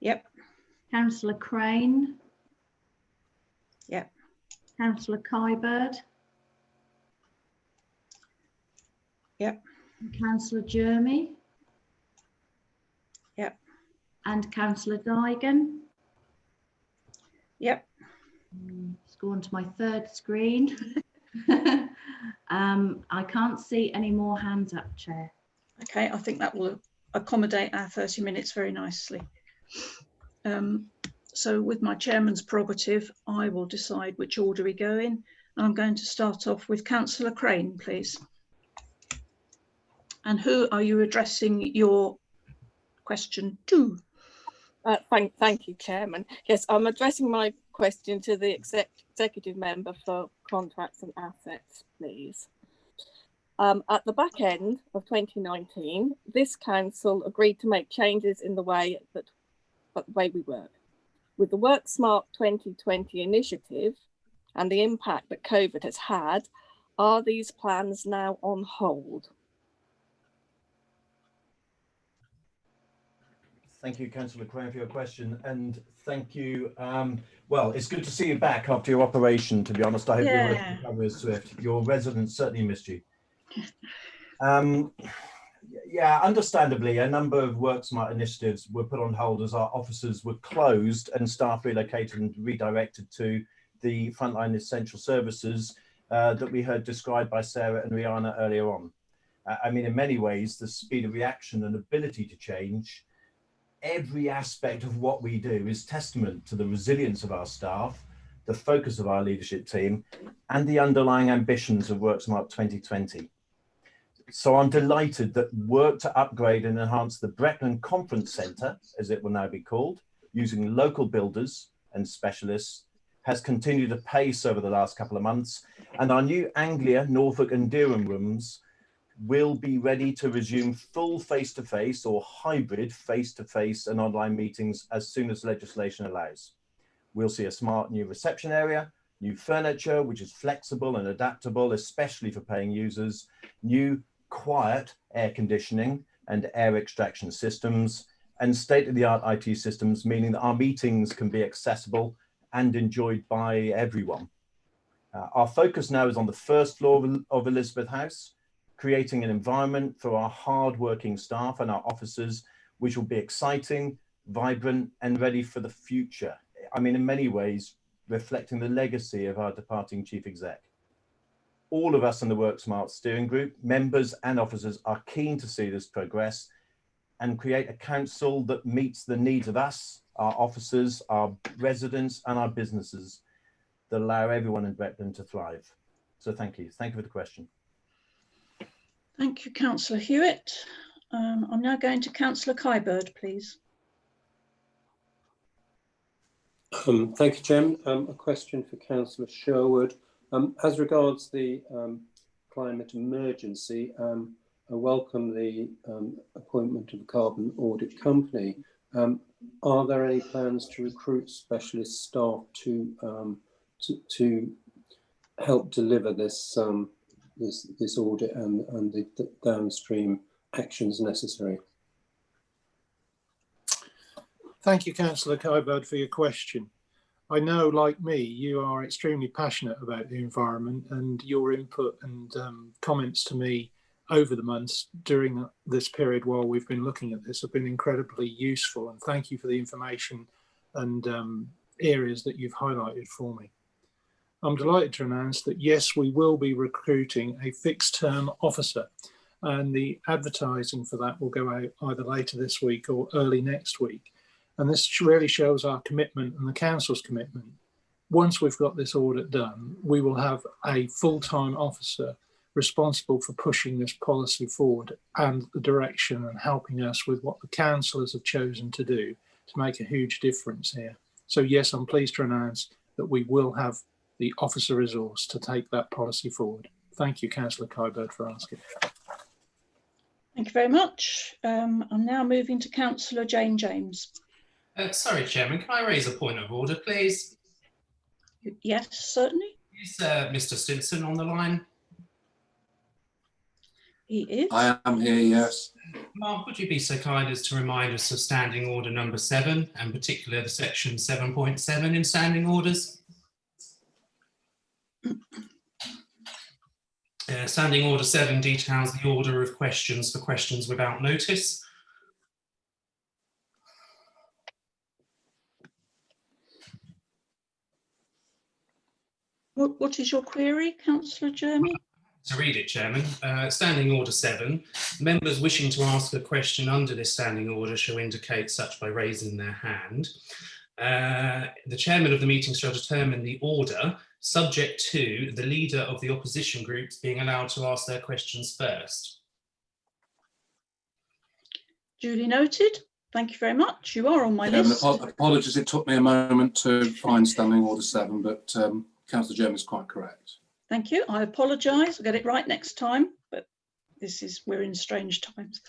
Yep. Councillor Crane. Yep. Councillor Kybird. Yep. Councillor Jeremy. Yep. And Councillor Digan. Yep. Let's go on to my third screen. I can't see any more hands up, Chair. Okay, I think that will accommodate our 30 minutes very nicely. So with my chairman's prerogative, I will decide which order we go in. And I'm going to start off with Councillor Crane, please. And who are you addressing your question to? Thank you, Chairman. Yes, I'm addressing my question to the executive member for contracts and assets, please. At the back end of 2019, this council agreed to make changes in the way we work. With the Work Smart 2020 initiative and the impact that COVID has had, are these plans now on hold? Thank you, Councillor Crane, for your question, and thank you. Well, it's good to see you back after your operation, to be honest. I hope your recovery is swift. Your residents certainly missed you. Yeah, understandably, a number of Work Smart initiatives were put on hold as our offices were closed and staff relocated and redirected to the frontline essential services that we heard described by Sarah and Rihanna earlier on. I mean, in many ways, the speed of reaction and ability to change every aspect of what we do is testament to the resilience of our staff, the focus of our leadership team, and the underlying ambitions of Work Smart 2020. So I'm delighted that work to upgrade and enhance the Breckland Conference Centre, as it will now be called, using local builders and specialists, has continued at pace over the last couple of months, and our new Anglia, Norfolk and Durham rooms will be ready to resume full face-to-face or hybrid face-to-face and online meetings as soon as legislation allows. We'll see a smart new reception area, new furniture, which is flexible and adaptable, especially for paying users, new quiet air conditioning and air extraction systems, and state-of-the-art IT systems, meaning that our meetings can be accessible and enjoyed by everyone. Our focus now is on the first floor of Elizabeth House, creating an environment for our hard-working staff and our officers, which will be exciting, vibrant, and ready for the future. I mean, in many ways, reflecting the legacy of our departing chief exec. All of us in the Work Smart steering group, members and officers, are keen to see this progress and create a council that meets the needs of us, our officers, our residents and our businesses that allow everyone in Breckland to thrive. So thank you. Thank you for the question. Thank you, Councillor Hewitt. I'm now going to Councillor Kybird, please. Thank you, Chairman. A question for Councillor Sherwood. As regards the climate emergency, I welcome the appointment of the Carbon Audit Company. Are there any plans to recruit specialist staff to help deliver this this audit and the downstream actions necessary? Thank you, Councillor Kybird, for your question. I know, like me, you are extremely passionate about the environment, and your input and comments to me over the months during this period while we've been looking at this have been incredibly useful, and thank you for the information and areas that you've highlighted for me. I'm delighted to announce that yes, we will be recruiting a fixed term officer, and the advertising for that will go out either later this week or early next week. And this really shows our commitment and the council's commitment. Once we've got this audit done, we will have a full-time officer responsible for pushing this policy forward and the direction and helping us with what the councillors have chosen to do to make a huge difference here. So yes, I'm pleased to announce that we will have the officer resource to take that policy forward. Thank you, Councillor Kybird, for asking. Thank you very much. I'm now moving to Councillor Jane James. Sorry, Chairman, can I raise a point of order, please? Yes, certainly. Is Mr. Stinson on the line? He is. I am here, yes. Mark, would you be so kind as to remind us of Standing Order number 7, and particularly the section 7.7 in Standing Orders? Standing Order 7 details the order of questions for questions without notice. What is your query, Councillor Jeremy? To read it, Chairman. Standing Order 7. Members wishing to ask a question under this standing order shall indicate such by raising their hand. The chairman of the meeting shall determine the order, subject to the leader of the opposition groups being allowed to ask their questions first. Duly noted. Thank you very much. You are on my list. Apologies, it took me a moment to find Standing Order 7, but Councillor Jeremy is quite correct. Thank you. I apologise. I'll get it right next time, but we're in strange times.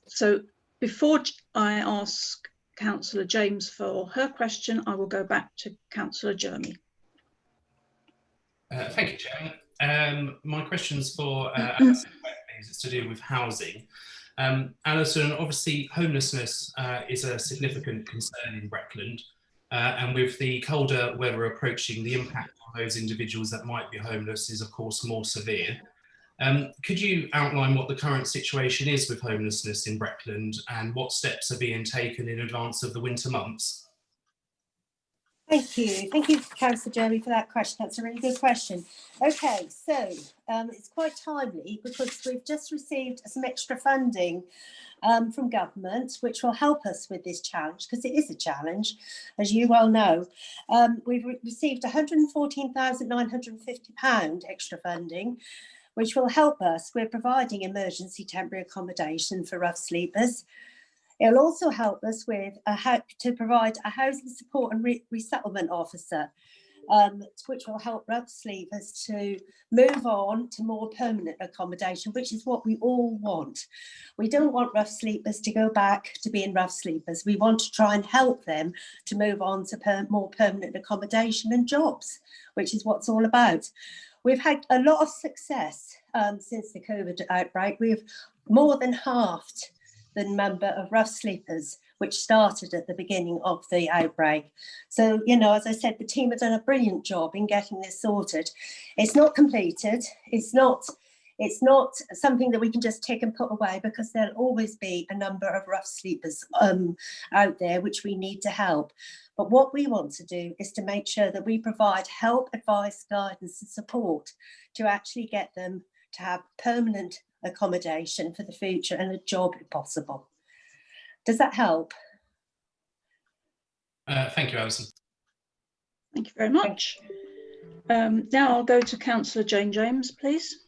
So before I ask Councillor James for her question, I will go back to Councillor Jeremy. Thank you, Chairman. My question's for Alison, please. It's to do with housing. Alison, obviously homelessness is a significant concern in Breckland, and with the colder weather approaching, the impact on those individuals that might be homeless is of course more severe. Could you outline what the current situation is with homelessness in Breckland and what steps are being taken in advance of the winter months? Thank you, Councillor Jeremy, for that question. That's a really good question. Okay, so it's quite timely because we've just received some extra funding from government, which will help us with this challenge, because it is a challenge, as you well know. We've received £114,950 extra funding, which will help us. We're providing emergency temporary accommodation for rough sleepers. It'll also help us with to provide a housing support and resettlement officer, which will help rough sleepers to move on to more permanent accommodation, which is what we all want. We don't want rough sleepers to go back to being rough sleepers. We want to try and help them to move on to more permanent accommodation and jobs, which is what it's all about. We've had a lot of success since the COVID outbreak. We've more than halved the number of rough sleepers, which started at the beginning of the outbreak. So, you know, as I said, the team have done a brilliant job in getting this sorted. It's not completed. It's not something that we can just take and put away, because there'll always be a number of rough sleepers out there which we need to help. But what we want to do is to make sure that we provide help, advice, guidance and support to actually get them to have permanent accommodation for the future and a job if possible. Does that help? Thank you, Alison. Thank you very much. Now I'll go to Councillor Jane James, please.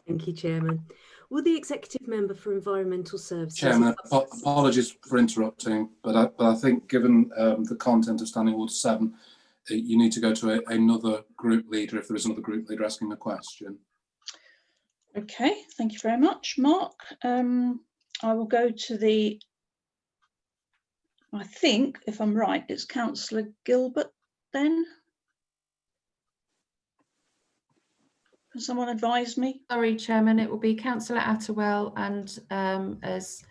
Thank you, Chairman. Will the Executive Member for Environmental Services... Chairman, apologies for interrupting, but I think given the content of Standing Order 7, you need to go to another group leader if there is another group leader asking a question. Okay, thank you very much, Mark. I will go to the, I think, if I'm right, it's Councillor Gilbert then. Can someone advise me? Sorry, Chairman, it will be Councillor Attewell and as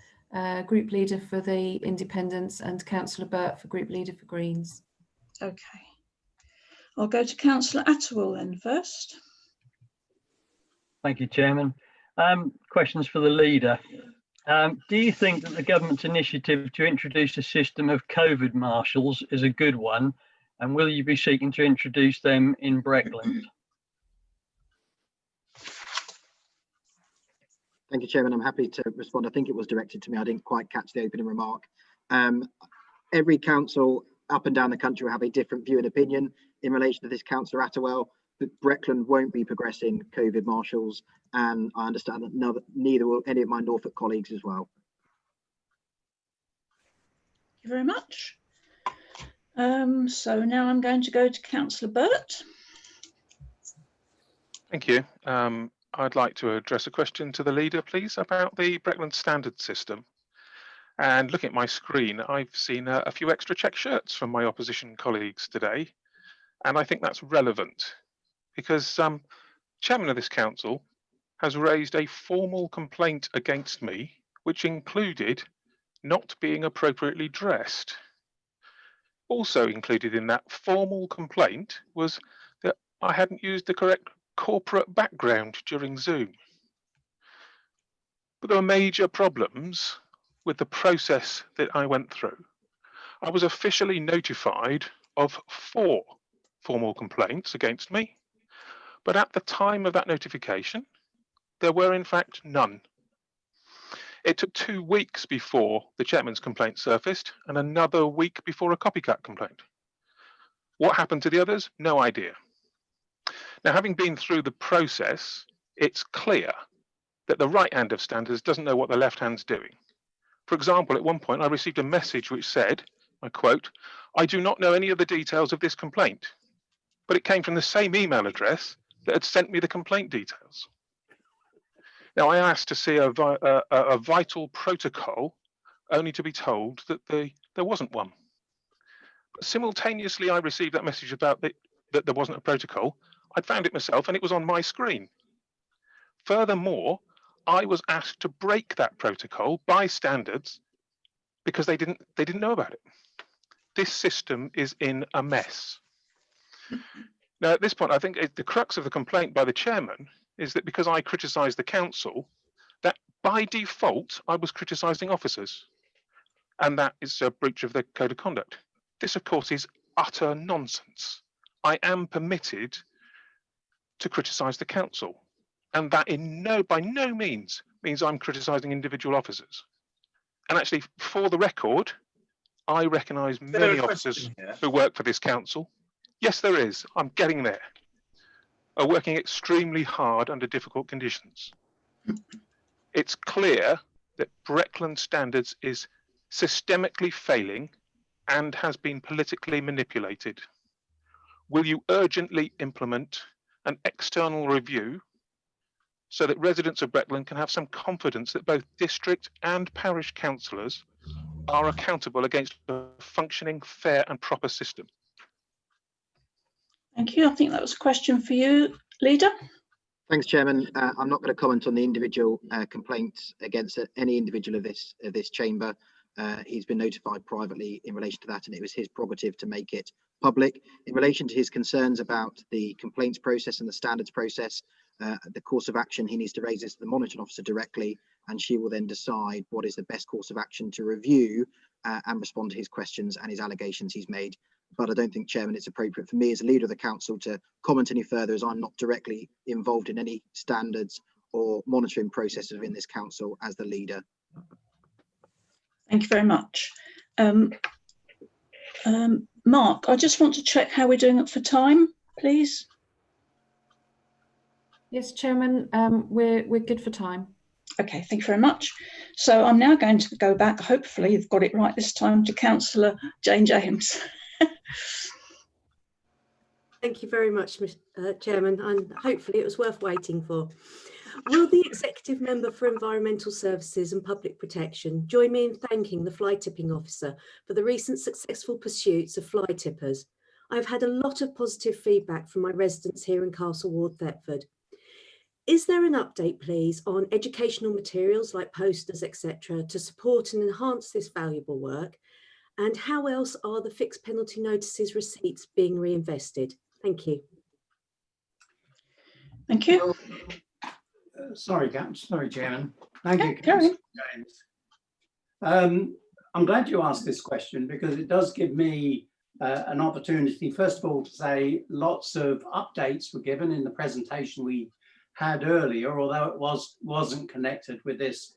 Group Leader for the Independents and Councillor Burt for Group Leader for Greens. Okay. I'll go to Councillor Attewell then first. Thank you, Chairman. Questions for the leader. Do you think that the government's initiative to introduce a system of COVID marshals is a good one? And will you be seeking to introduce them in Breckland? Thank you, Chairman. I'm happy to respond. I think it was directed to me. I didn't quite catch the opening remark. Every council up and down the country will have a different view and opinion in relation to this. Councillor Attewell, but Breckland won't be progressing COVID marshals, and I understand that neither will any of my Norfolk colleagues as well. Thank you very much. So now I'm going to go to Councillor Burt. Thank you. I'd like to address a question to the leader, please, about the Breckland standard system. And looking at my screen, I've seen a few extra check shirts from my opposition colleagues today. And I think that's relevant because chairman of this council has raised a formal complaint against me, which included not being appropriately dressed. Also included in that formal complaint was that I hadn't used the correct corporate background during Zoom. But there were major problems with the process that I went through. I was officially notified of 4 formal complaints against me, but at the time of that notification, there were in fact none. It took 2 weeks before the chairman's complaint surfaced and another week before a copycat complaint. What happened to the others? No idea. Now, having been through the process, it's clear that the right hand of standards doesn't know what the left hand's doing. For example, at one point I received a message which said, I quote, "I do not know any of the details of this complaint," but it came from the same email address that had sent me the complaint details. Now, I asked to see a vital protocol, only to be told that there wasn't one. But simultaneously, I received that message about that there wasn't a protocol. I'd found it myself and it was on my screen. Furthermore, I was asked to break that protocol by standards because they didn't know about it. This system is in a mess. Now, at this point, I think the crux of the complaint by the chairman is that because I criticised the council, that by default, I was criticising officers. And that is a breach of the code of conduct. This, of course, is utter nonsense. I am permitted to criticise the council. And that by no means I'm criticising individual officers. And actually, for the record, I recognise many officers who work for this council. Yes, there is. I'm getting there. Are working extremely hard under difficult conditions. It's clear that Breckland Standards is systemically failing and has been politically manipulated. Will you urgently implement an external review so that residents of Breckland can have some confidence that both district and parish councillors are accountable against a functioning, fair and proper system? Thank you. I think that was a question for you, Leader. Thanks, Chairman. I'm not going to comment on the individual complaints against any individual of this chamber. He's been notified privately in relation to that, and it was his prerogative to make it public. In relation to his concerns about the complaints process and the standards process, the course of action, he needs to raise this to the monitoring officer directly, and she will then decide what is the best course of action to review and respond to his questions and his allegations he's made. But I don't think, Chairman, it's appropriate for me as a leader of the council to comment any further, as I'm not directly involved in any standards or monitoring processes within this council as the leader. Thank you very much. Mark, I just want to check how we're doing it for time, please. Yes, Chairman, we're good for time. Okay, thank you very much. So I'm now going to go back, hopefully you've got it right this time, to Councillor Jane James. Thank you very much, Chairman, and hopefully it was worth waiting for. Will the Executive Member for Environmental Services and Public Protection join me in thanking the fly tipping officer for the recent successful pursuits of fly tippers? I've had a lot of positive feedback from my residents here in Castle Ward, Thetford. Is there an update, please, on educational materials like posters, etc., to support and enhance this valuable work? And how else are the fixed penalty notices receipts being reinvested? Thank you. Thank you. Sorry, Chairman. Thank you, Councillor James. I'm glad you asked this question because it does give me an opportunity, first of all, to say lots of updates were given in the presentation we had earlier, although it wasn't connected with this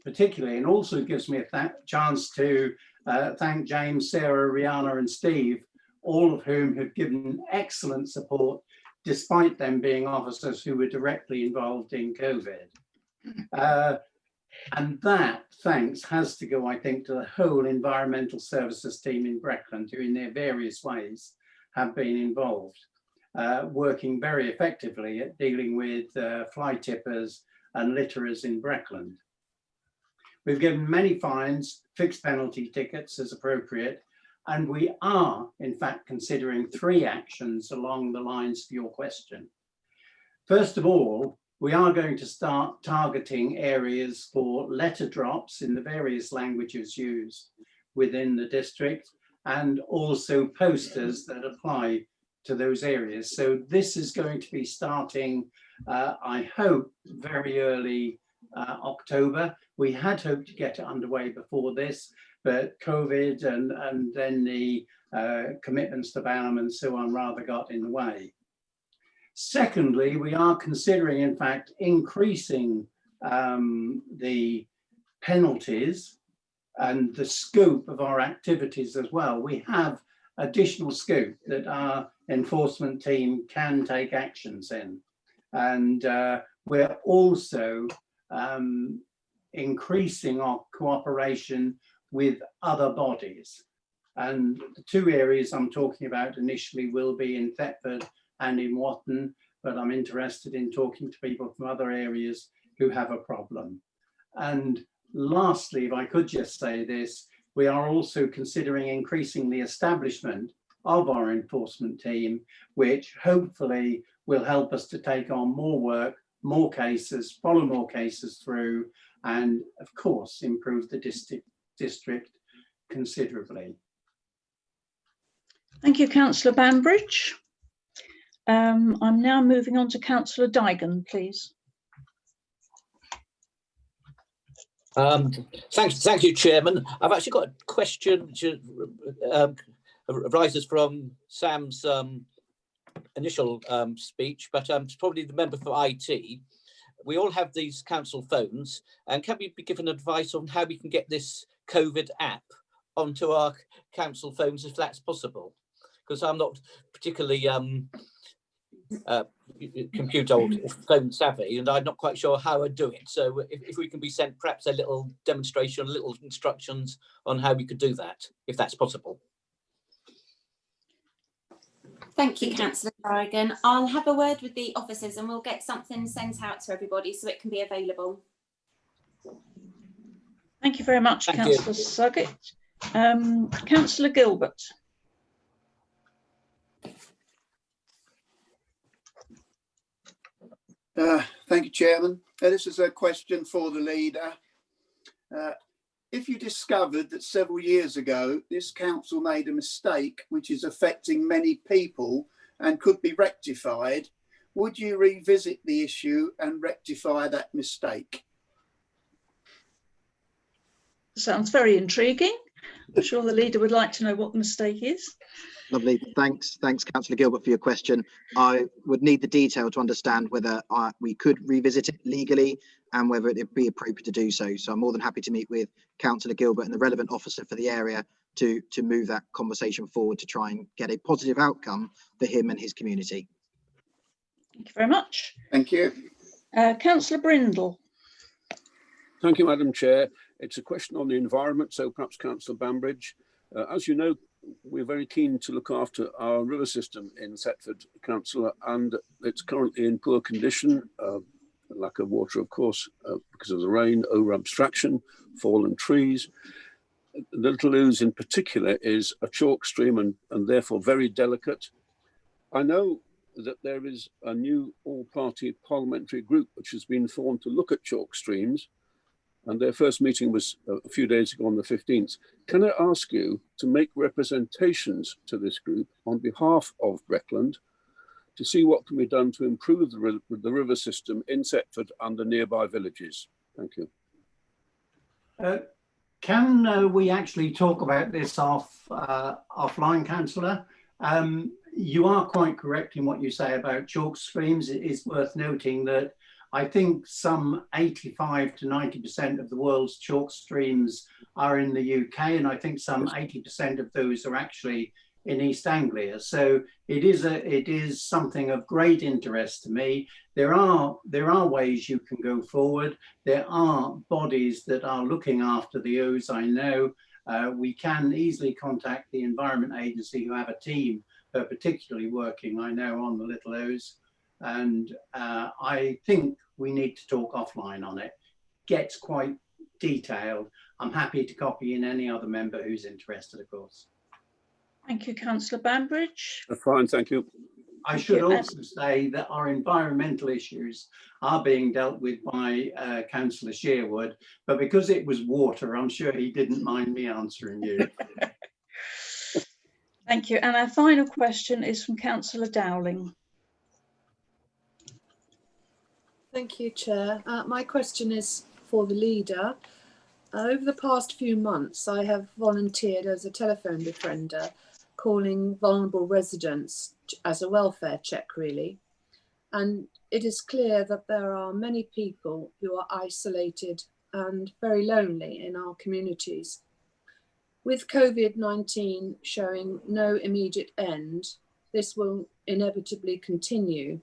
particularly, and also gives me a chance to thank James, Sarah, Rihanna and Steve, all of whom have given excellent support despite them being officers who were directly involved in COVID. And that thanks has to go, I think, to the whole environmental services team in Breckland, who in their various ways have been involved, working very effectively at dealing with fly tippers and litterers in Breckland. We've given many fines, fixed penalty tickets as appropriate, and we are, in fact, considering 3 actions along the lines of your question. First of all, we are going to start targeting areas for letter drops in the various languages used within the district, and also posters that apply to those areas. So this is going to be starting, I hope, very early October. We had hoped to get it underway before this, but COVID and then the commitments to Banham and so on rather got in the way. Secondly, we are considering, in fact, increasing the penalties and the scope of our activities as well. We have additional scope that our enforcement team can take actions in. And we're also increasing our cooperation with other bodies. And the 2 areas I'm talking about initially will be in Thetford and in Watton, but I'm interested in talking to people from other areas who have a problem. And lastly, if I could just say this, we are also considering increasing the establishment of our enforcement team, which hopefully will help us to take on more work, more cases, follow more cases through, and of course, improve the district considerably. Thank you, Councillor Banbridge. I'm now moving on to Councillor Dygan, please. Thank you, Chairman. I've actually got a question which arises from Sam's initial speech, but it's probably the member for IT. We all have these council phones, and can we be given advice on how we can get this COVID app onto our council phones if that's possible? Because I'm not particularly computer or phone savvy, and I'm not quite sure how I do it. So if we can be sent perhaps a little demonstration, little instructions on how we could do that, if that's possible. Thank you, Councillor Corrigan. I'll have a word with the officers and we'll get something sent out to everybody so it can be available. Thank you very much, Councillor Suggett. Councillor Gilbert. Thank you, Chairman. This is a question for the leader. If you discovered that several years ago this council made a mistake which is affecting many people and could be rectified, would you revisit the issue and rectify that mistake? Sounds very intriguing. I'm sure the leader would like to know what the mistake is. Lovely. Thanks, Councillor Gilbert, for your question. I would need the detail to understand whether we could revisit it legally and whether it would be appropriate to do so. So I'm more than happy to meet with Councillor Gilbert and the relevant officer for the area to move that conversation forward to try and get a positive outcome for him and his community. Thank you very much. Thank you. Councillor Brindle. Thank you, Madam Chair. It's a question on the environment, so perhaps Councillor Bambridge. As you know, we're very keen to look after our river system in Thetford, Councillor, and it's currently in poor condition. Lack of water, of course, because of the rain, over abstraction, fallen trees. The Little Ouse in particular is a chalk stream and therefore very delicate. I know that there is a new all-party parliamentary group which has been formed to look at chalk streams, and their first meeting was a few days ago on the 15th. Can I ask you to make representations to this group on behalf of Breckland to see what can be done to improve the river system in Thetford and the nearby villages? Thank you. Can we actually talk about this offline, Councillor? You are quite correct in what you say about chalk streams. It is worth noting that I think some 85 to 90% of the world's chalk streams are in the UK, and I think some 80% of those are actually in East Anglia. So it is something of great interest to me. There are ways you can go forward. There are bodies that are looking after the Ouse, I know. We can easily contact the Environment Agency, who have a team who are particularly working, I know, on the Little Ouse. And I think we need to talk offline on it. Gets quite detailed. I'm happy to copy in any other member who's interested, of course. Thank you, Councillor Bambridge. Fine, thank you. I should also say that our environmental issues are being dealt with by Councillor Sherwood, but because it was water, I'm sure he didn't mind me answering you. Thank you. And our final question is from Councillor Dowling. Thank you, Chair. My question is for the leader. Over the past few months, I have volunteered as a telephone befriender, calling vulnerable residents as a welfare check, really. And it is clear that there are many people who are isolated and very lonely in our communities. With COVID-19 showing no immediate end, this will inevitably continue,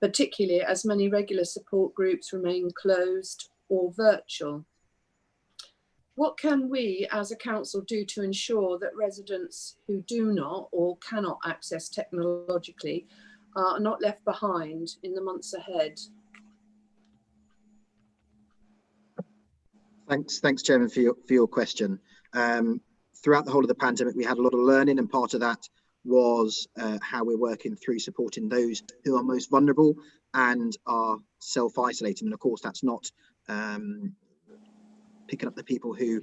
particularly as many regular support groups remain closed or virtual. What can we as a council do to ensure that residents who do not or cannot access technologically are not left behind in the months ahead? Thanks, Chairman, for your question. Throughout the whole of the pandemic, we had a lot of learning, and part of that was how we're working through supporting those who are most vulnerable and are self-isolating. And of course, that's not picking up the people who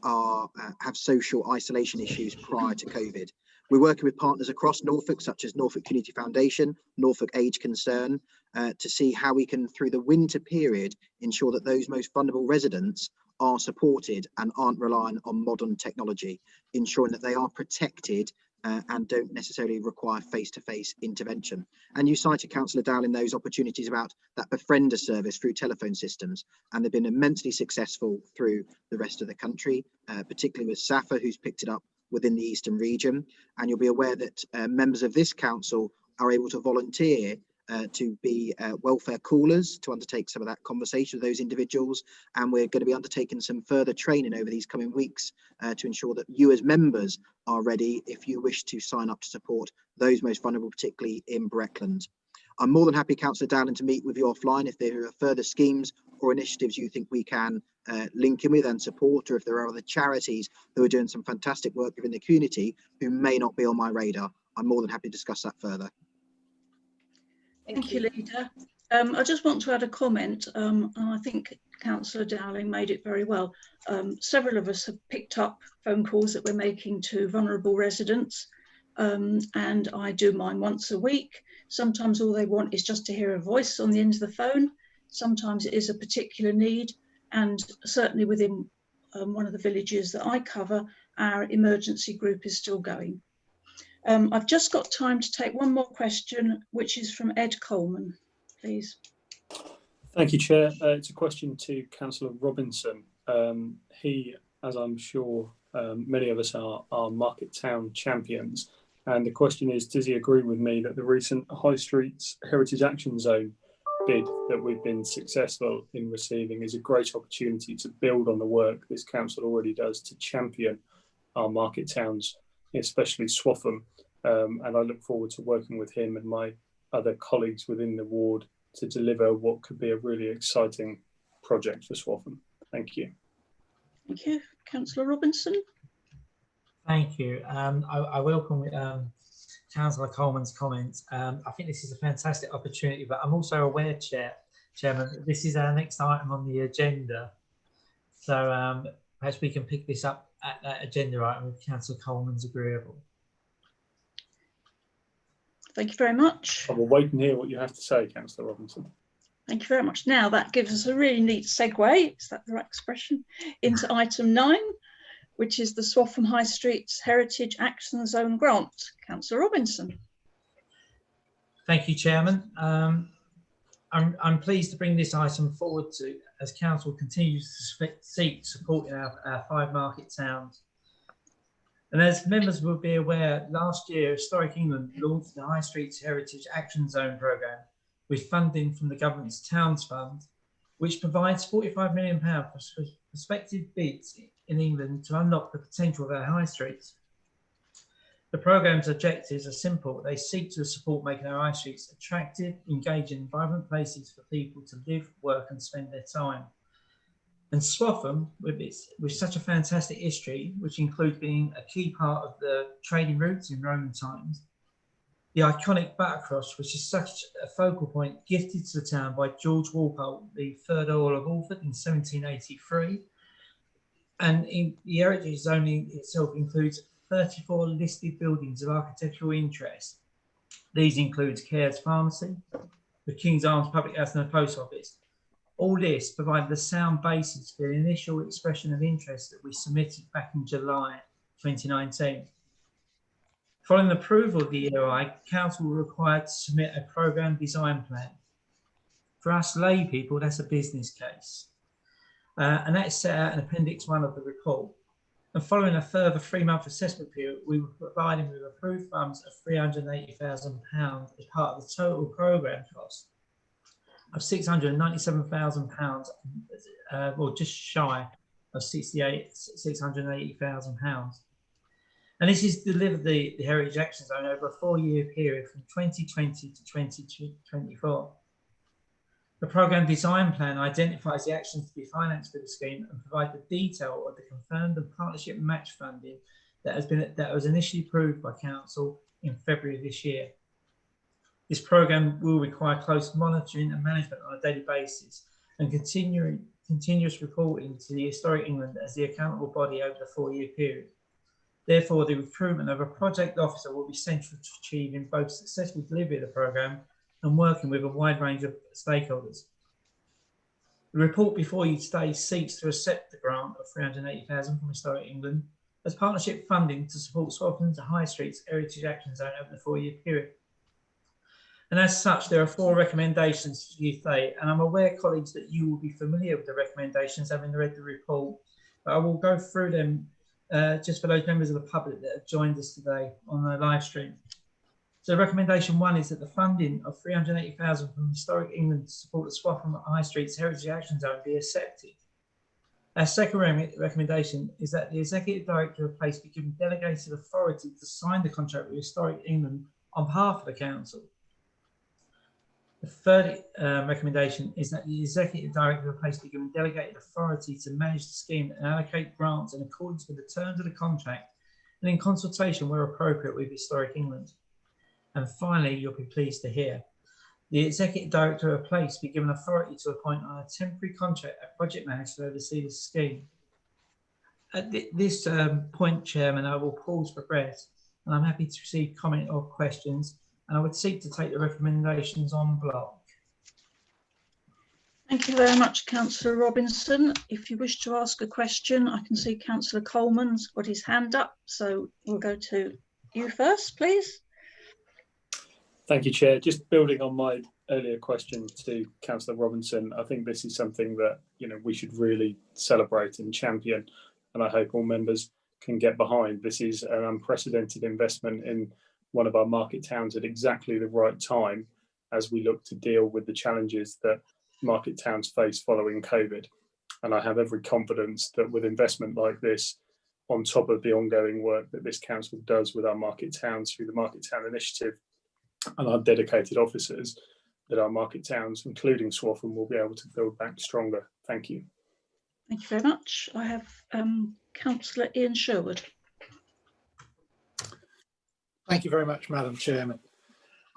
are have social isolation issues prior to COVID. We're working with partners across Norfolk, such as Norfolk Community Foundation, Norfolk Age Concern, to see how we can, through the winter period, ensure that those most vulnerable residents are supported and aren't relying on modern technology, ensuring that they are protected and don't necessarily require face-to-face intervention. And you cited, Councillor Dowling, those opportunities about that befriender service through telephone systems, and they've been immensely successful through the rest of the country, particularly with SAFA, who's picked it up within the Eastern region. And you'll be aware that members of this council are able to volunteer to be welfare callers, to undertake some of that conversation with those individuals. And we're going to be undertaking some further training over these coming weeks to ensure that you as members are ready if you wish to sign up to support those most vulnerable, particularly in Breckland. I'm more than happy, Councillor Dowling, to meet with you offline if there are further schemes or initiatives you think we can link in with and support, or if there are other charities who are doing some fantastic work within the community who may not be on my radar. I'm more than happy to discuss that further. Thank you, Leader. I just want to add a comment, and I think Councillor Dowling made it very well. Several of us have picked up phone calls that we're making to vulnerable residents, and I do mine once a week. Sometimes all they want is just to hear a voice on the end of the phone. Sometimes it is a particular need, and certainly within one of the villages that I cover, our emergency group is still going. I've just got time to take one more question, which is from Ed Coleman, please. Thank you, Chair. It's a question to Councillor Robinson. He, as I'm sure many of us are market town champions. And the question is, does he agree with me that the recent High Streets Heritage Action Zone bid that we've been successful in receiving is a great opportunity to build on the work this council already does to champion our market towns, especially Swaffham. And I look forward to working with him and my other colleagues within the ward to deliver what could be a really exciting project for Swaffham. Thank you. Thank you. Councillor Robinson. Thank you. I welcome Councillor Coleman's comments. I think this is a fantastic opportunity, but I'm also aware, Chairman, this is our next item on the agenda. So perhaps we can pick this up at that agenda item if Councillor Coleman's agreeable. Thank you very much. I will wait and hear what you have to say, Councillor Robinson. Thank you very much. Now that gives us a really neat segue, is that the right expression, into item 9, which is the Swaffham High Streets Heritage Action Zone grant. Councillor Robinson. Thank you, Chairman. I'm pleased to bring this item forward as Council continues to seek support in our 5 market towns. And as members will be aware, last year Historic England launched the High Streets Heritage Action Zone programme with funding from the government's Towns Fund, which provides £45 million for prospective bids in England to unlock the potential of our high streets. The programme's objectives are simple. They seek to support making our high streets attractive, engaging, vibrant places for people to live, work and spend their time. And Swaffham, with such a fantastic history, which includes being a key part of the trading routes in Roman times, the iconic Buttercross, which is such a focal point, gifted to the town by George Walpole, the 3rd Earl of Orford in 1783. And the heritage zone itself includes 34 listed buildings of architectural interest. These include Care's Pharmacy, the King's Arms Public House and the Post Office. All this provided the sound basis for the initial expression of interest that we submitted back in July 2019. Following approval of the EOI, Council were required to submit a programme design plan. For us lay people, that's a business case. And that is set out in Appendix 1 of the report. And following a further 3-month assessment period, we were providing with approved funds of £380,000 as part of the total programme cost of £697,000, or just shy of £680,000. And this is delivered the Heritage Action Zone over a 4-year period from 2020 to 2024. The programme design plan identifies the actions to be financed for the scheme and provides the detail of the confirmed and partnership match funding that was initially approved by Council in February of this year. This programme will require close monitoring and management on a daily basis and continuous reporting to the Historic England as the accountable body over the 4-year period. Therefore, the recruitment of a project officer will be central to achieving both successful delivery of the programme and working with a wide range of stakeholders. The report before you today seeks to accept the grant of £380,000 from Historic England as partnership funding to support Swaffham's High Streets Heritage Action Zone over the 4-year period. And as such, there are 4 recommendations to you today, and I'm aware, colleagues, that you will be familiar with the recommendations having read the report, but I will go through them just for those members of the public that have joined us today on the live stream. So recommendation 1 is that the funding of £380,000 from Historic England to support the Swaffham High Streets Heritage Action Zone be accepted. Our second recommendation is that the Executive Director of Place be given delegated authority to sign the contract with Historic England on behalf of the Council. The third recommendation is that the Executive Director of Place be given delegated authority to manage the scheme and allocate grants in accordance with the terms of the contract and in consultation where appropriate with Historic England. And finally, you'll be pleased to hear the Executive Director of Place be given authority to appoint on a temporary contract a project manager to oversee the scheme. At this point, Chairman, I will pause for breath, and I'm happy to receive comment or questions, and I would seek to take the recommendations en bloc. Thank you very much, Councillor Robinson. If you wish to ask a question, I can see Councillor Coleman's got his hand up, so we'll go to you first, please. Thank you, Chair. Just building on my earlier question to Councillor Robinson, I think this is something that we should really celebrate and champion, and I hope all members can get behind. This is an unprecedented investment in one of our market towns at exactly the right time as we look to deal with the challenges that market towns face following COVID. And I have every confidence that with investment like this, on top of the ongoing work that this council does with our market towns through the Market Town Initiative and our dedicated officers, that our market towns, including Swaffham, will be able to build back stronger. Thank you. Thank you very much. I have Councillor Ian Sherwood. Thank you very much, Madam Chairman.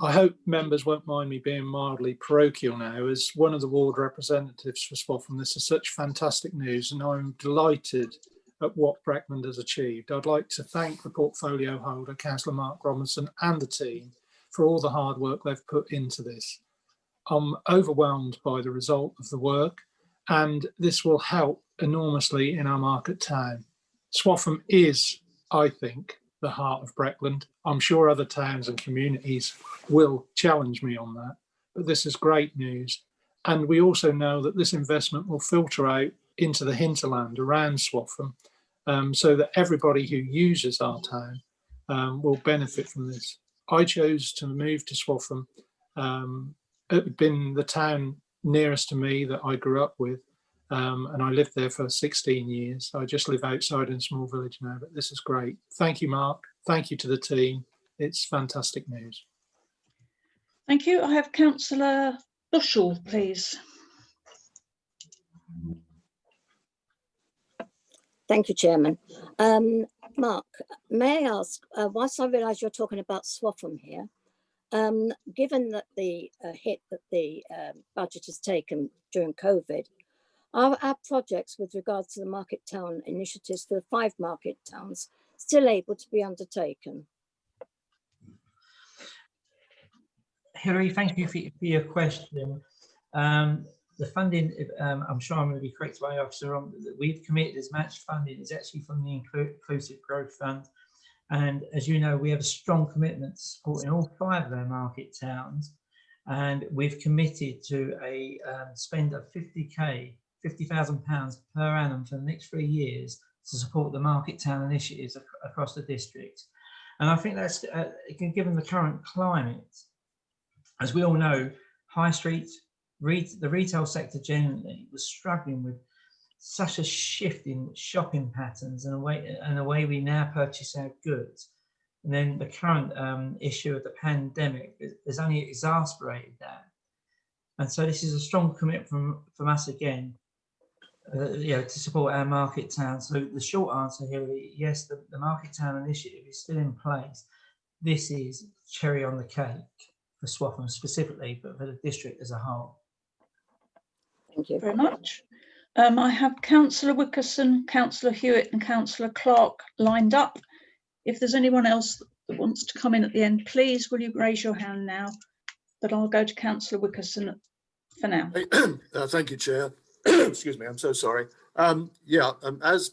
I hope members won't mind me being mildly parochial now. As one of the ward representatives for Swaffham, this is such fantastic news, and I'm delighted at what Breckland has achieved. I'd like to thank the portfolio holder, Councillor Mark Robinson, and the team for all the hard work they've put into this. I'm overwhelmed by the result of the work, and this will help enormously in our market town. Swaffham is, I think, the heart of Breckland. I'm sure other towns and communities will challenge me on that, but this is great news. And we also know that this investment will filter out into the hinterland around Swaffham, so that everybody who uses our town will benefit from this. I chose to move to Swaffham. It had been the town nearest to me that I grew up with, and I lived there for 16 years. I just live outside in a small village now, but this is great. Thank you, Mark. Thank you to the team. It's fantastic news. Thank you. I have Councillor Bushell, please. Thank you, Chairman. Mark, may I ask, whilst I realise you're talking about Swaffham here, given that the hit that the budget has taken during COVID, are our projects with regards to the Market Town initiatives for the 5 market towns still able to be undertaken? Hilary, thank you for your question. The funding, I'm sure I'm going to be correct by officer on, that we've committed as matched funding is actually from the Inclusive Growth Fund. And as you know, we have a strong commitment to supporting all 5 of our market towns. And we've committed to a spend of £50,000 per annum for the next 3 years to support the market town initiatives across the district. And I think that's, given the current climate, as we all know, high street, the retail sector generally was struggling with such a shift in shopping patterns and the way we now purchase our goods. And then the current issue of the pandemic has only exacerbated that. And so this is a strong commitment from us again, to support our market town. So the short answer here is yes, the market town initiative is still in place. This is cherry on the cake for Swaffham specifically, but for the district as a whole. Thank you very much. I have Councillor Wickerson, Councillor Hewitt and Councillor Clark lined up. If there's anyone else that wants to come in at the end, please will you raise your hand now? But I'll go to Councillor Wickerson for now. Thank you, Chair. Excuse me, I'm so sorry. As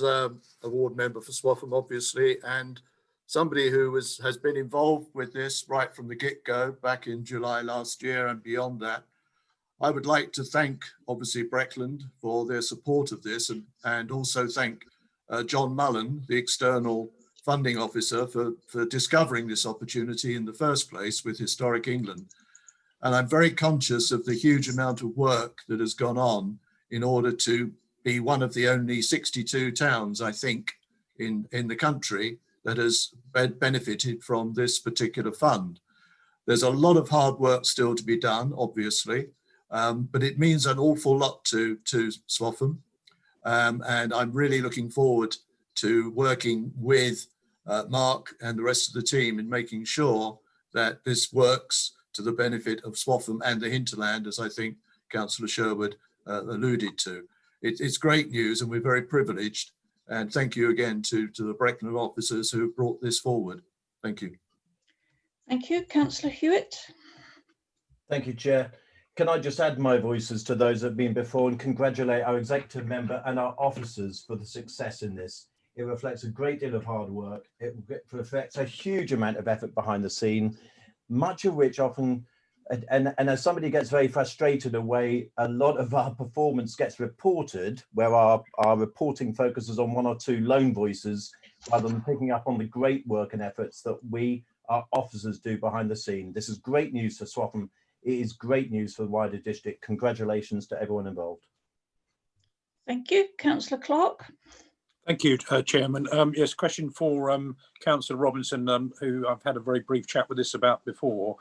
a ward member for Swaffham, obviously, and somebody who has been involved with this right from the get-go back in July last year and beyond that, I would like to thank, obviously, Breckland for their support of this, and also thank John Mullen, the external funding officer, for discovering this opportunity in the first place with Historic England. And I'm very conscious of the huge amount of work that has gone on in order to be one of the only 62 towns, I think, in the country that has benefited from this particular fund. There's a lot of hard work still to be done, obviously, but it means an awful lot to Swaffham. And I'm really looking forward to working with Mark and the rest of the team in making sure that this works to the benefit of Swaffham and the hinterland, as I think Councillor Sherwood alluded to. It's great news, and we're very privileged. And thank you again to the Breckland officers who brought this forward. Thank you. Thank you. Councillor Hewitt. Thank you, Chair. Can I just add my voices to those that have been before and congratulate our executive member and our officers for the success in this. It reflects a great deal of hard work. It reflects a huge amount of effort behind the scene, much of which often And as somebody gets very frustrated the way a lot of our performance gets reported, where our reporting focuses on one or two lone voices rather than picking up on the great work and efforts that our officers do behind the scene. This is great news for Swaffham. It is great news for the wider district. Congratulations to everyone involved. Thank you. Councillor Clark. Thank you, Chairman. Yes, question for Councillor Robinson, who I've had a very brief chat with this about before.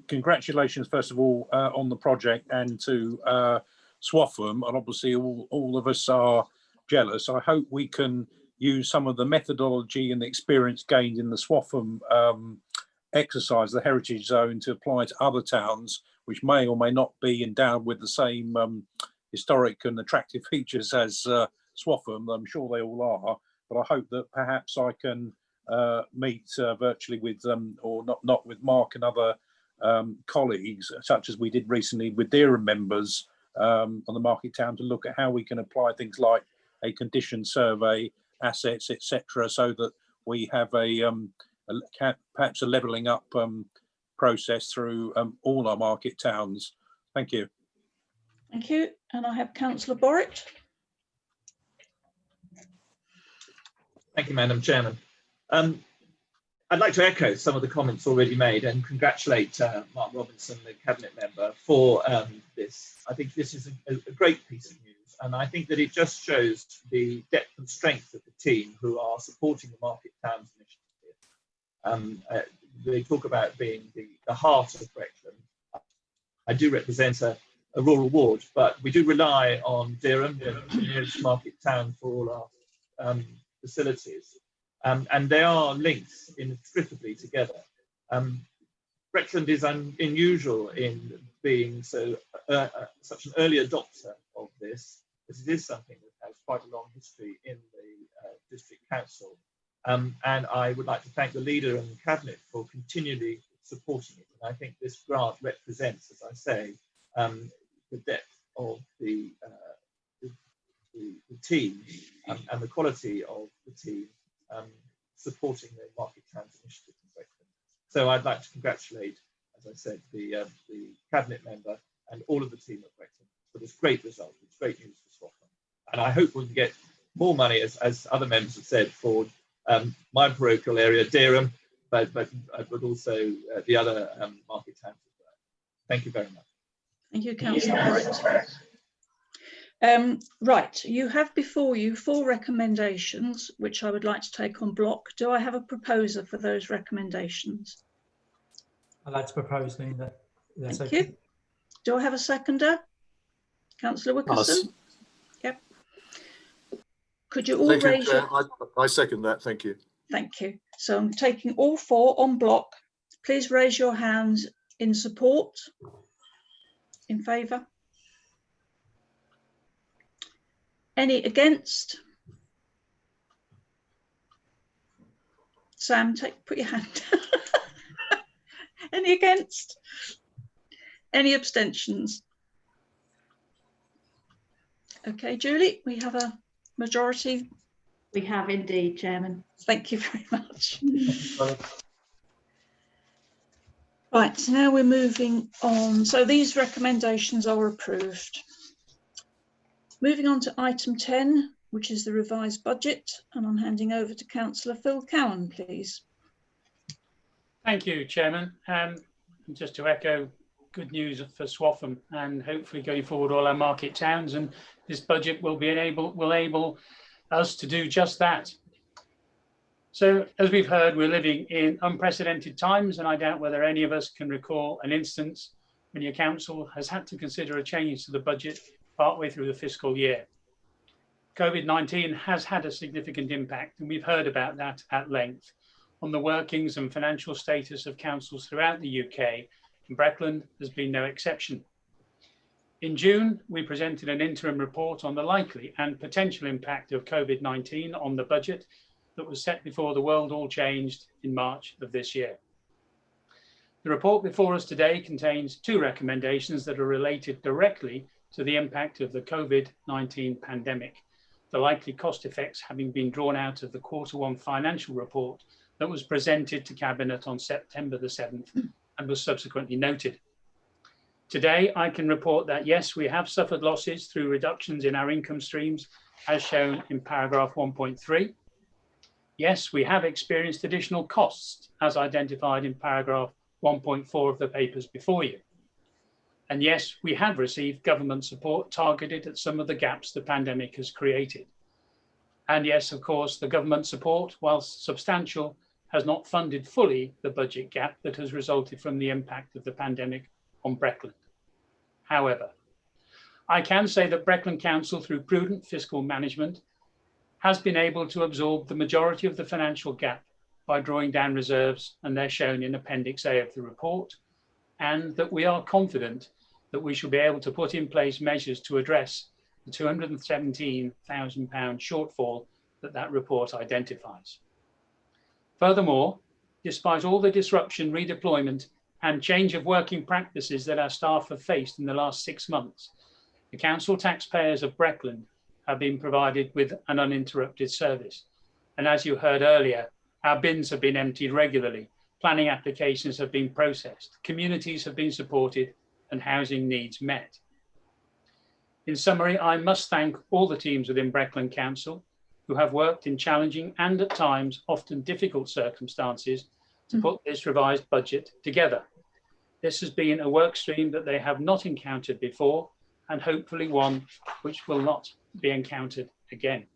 Congratulations, first of all, on the project, and to Swaffham, and obviously all of us are jealous. I hope we can use some of the methodology and the experience gained in the Swaffham exercise, the heritage zone, to apply to other towns which may or may not be endowed with the same historic and attractive features as Swaffham. I'm sure they all are, but I hope that perhaps I can meet virtually with or not with Mark and other colleagues, such as we did recently with Durham members on the Market Town, to look at how we can apply things like a condition survey, assets, etc., so that we have perhaps a levelling up process through all our market towns. Thank you. Thank you. And I have Councillor Borrett. Thank you, Madam Chairman. I'd like to echo some of the comments already made and congratulate Mark Robinson, the Cabinet member, for this. I think this is a great piece of news, and I think that it just shows the depth and strength of the team who are supporting the Market Towns initiative. They talk about being the heart of Breckland. I do represent a rural ward, but we do rely on Durham, the nearest market town, for all our facilities. And they are linked inextricably together. Breckland is unusual in being such an early adopter of this, as it is something that has quite a long history in the district council. And I would like to thank the leader and the cabinet for continually supporting it. And I think this grant represents, as I say, the depth of the team and the quality of the team supporting the Market Towns initiative in Breckland. So I'd like to congratulate, as I said, the cabinet member and all of the team at Breckland for this great result. It's great news for Swaffham. And I hope we can get more money, as other members have said, for my parochial area, Durham, but also the other market towns as well. Thank you very much. Thank you, Councillor Borrett. Right, you have before you 4 recommendations, which I would like to take on block. Do I have a proposer for those recommendations? I'd like to propose, Linda. Thank you. Do I have a seconder? Councillor Wickerson? Yep. Could you all raise your... I second that, thank you. Thank you. So I'm taking all 4 on block. Please raise your hands in support, in favour. Any against? Sam, put your hand down. Any against? Any abstentions? Okay, Julie, we have a majority. We have indeed, Chairman. Thank you very much. Right, so now we're moving on. So these recommendations are approved. Moving on to item 10, which is the revised budget, and I'm handing over to Councillor Phil Cowan, please. Thank you, Chairman. Just to echo good news for Swaffham, and hopefully going forward all our market towns, and this budget will enable us to do just that. So, as we've heard, we're living in unprecedented times, and I doubt whether any of us can recall an instance when your council has had to consider a change to the budget partway through the fiscal year. COVID-19 has had a significant impact, and we've heard about that at length, on the workings and financial status of councils throughout the UK, and Breckland has been no exception. In June, we presented an interim report on the likely and potential impact of COVID-19 on the budget that was set before the world all changed in March of this year. The report before us today contains 2 recommendations that are related directly to the impact of the COVID-19 pandemic, the likely cost effects having been drawn out of the Q1 financial report that was presented to Cabinet on September the 7th and was subsequently noted. Today, I can report that yes, we have suffered losses through reductions in our income streams, as shown in paragraph 1.3. Yes, we have experienced additional costs, as identified in paragraph 1.4 of the papers before you. And yes, we have received government support targeted at some of the gaps the pandemic has created. And yes, of course, the government support, whilst substantial, has not funded fully the budget gap that has resulted from the impact of the pandemic on Breckland. However, I can say that Breckland Council, through prudent fiscal management, has been able to absorb the majority of the financial gap by drawing down reserves, and they're shown in Appendix A of the report, and that we are confident that we shall be able to put in place measures to address the £217,000 shortfall that report identifies. Furthermore, despite all the disruption, redeployment and change of working practices that our staff have faced in the last 6 months, the council taxpayers of Breckland have been provided with an uninterrupted service. And as you heard earlier, our bins have been emptied regularly, planning applications have been processed, communities have been supported, and housing needs met. In summary, I must thank all the teams within Breckland Council who have worked in challenging and at times often difficult circumstances to put this revised budget together. This has been a work stream that they have not encountered before, and hopefully one which will not be encountered again.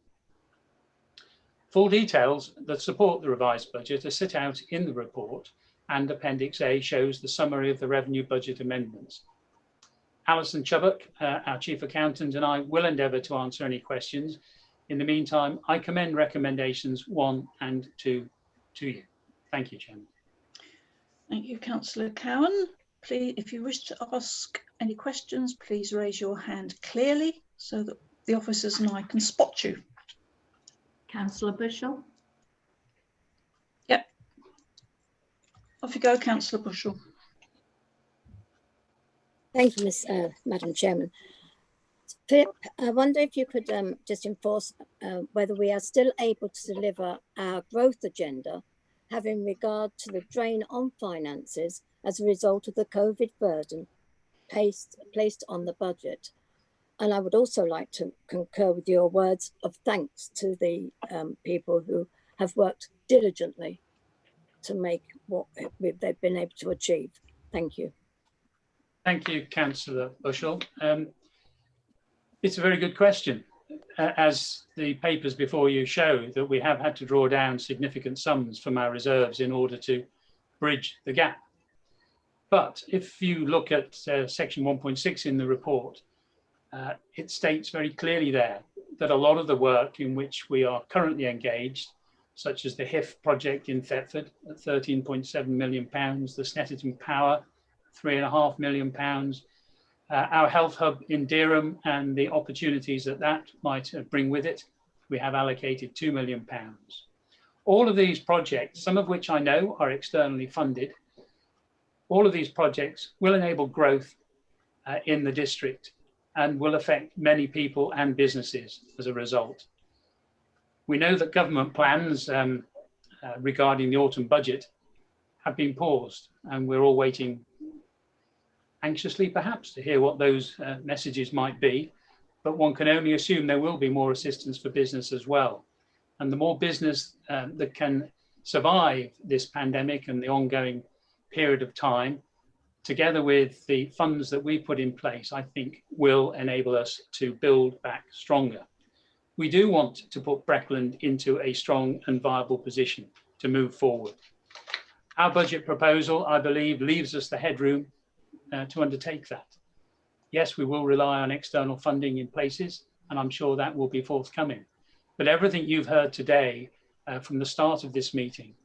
Full details that support the revised budget are set out in the report, and Appendix A shows the summary of the revenue budget amendments. Alison Chubbuck, our Chief Accountant, and I will endeavour to answer any questions. In the meantime, I commend recommendations 1 and 2 to you. Thank you, Chairman. Thank you, Councillor Cowan. Please, if you wish to ask any questions, please raise your hand clearly so that the officers and I can spot you. Councillor Bushell. Yep. Off you go, Councillor Bushell. Thank you, Madam Chairman. Philip, I wonder if you could just enforce whether we are still able to deliver our growth agenda, having regard to the drain on finances as a result of the COVID burden placed on the budget. And I would also like to concur with your words of thanks to the people who have worked diligently to make what they've been able to achieve. Thank you. Thank you, Councillor Bushell. It's a very good question. As the papers before you show, that we have had to draw down significant sums from our reserves in order to bridge the gap. But if you look at section 1.6 in the report, it states very clearly there that a lot of the work in which we are currently engaged, such as the HIF project in Thetford at £13.7 million, the Snetterton Power, £3.5 million, our health hub in Dereham and the opportunities that might bring with it, we have allocated £2 million. All of these projects, some of which I know are externally funded, all of these projects will enable growth in the district and will affect many people and businesses as a result. We know that government plans regarding the autumn budget have been paused, and we're all waiting anxiously perhaps to hear what those messages might be, but one can only assume there will be more assistance for business as well. And the more business that can survive this pandemic and the ongoing period of time, together with the funds that we put in place, I think will enable us to build back stronger. We do want to put Breckland into a strong and viable position to move forward. Our budget proposal, I believe, leaves us the headroom to undertake that. Yes, we will rely on external funding in places, and I'm sure that will be forthcoming. But everything you've heard today from the start of this meeting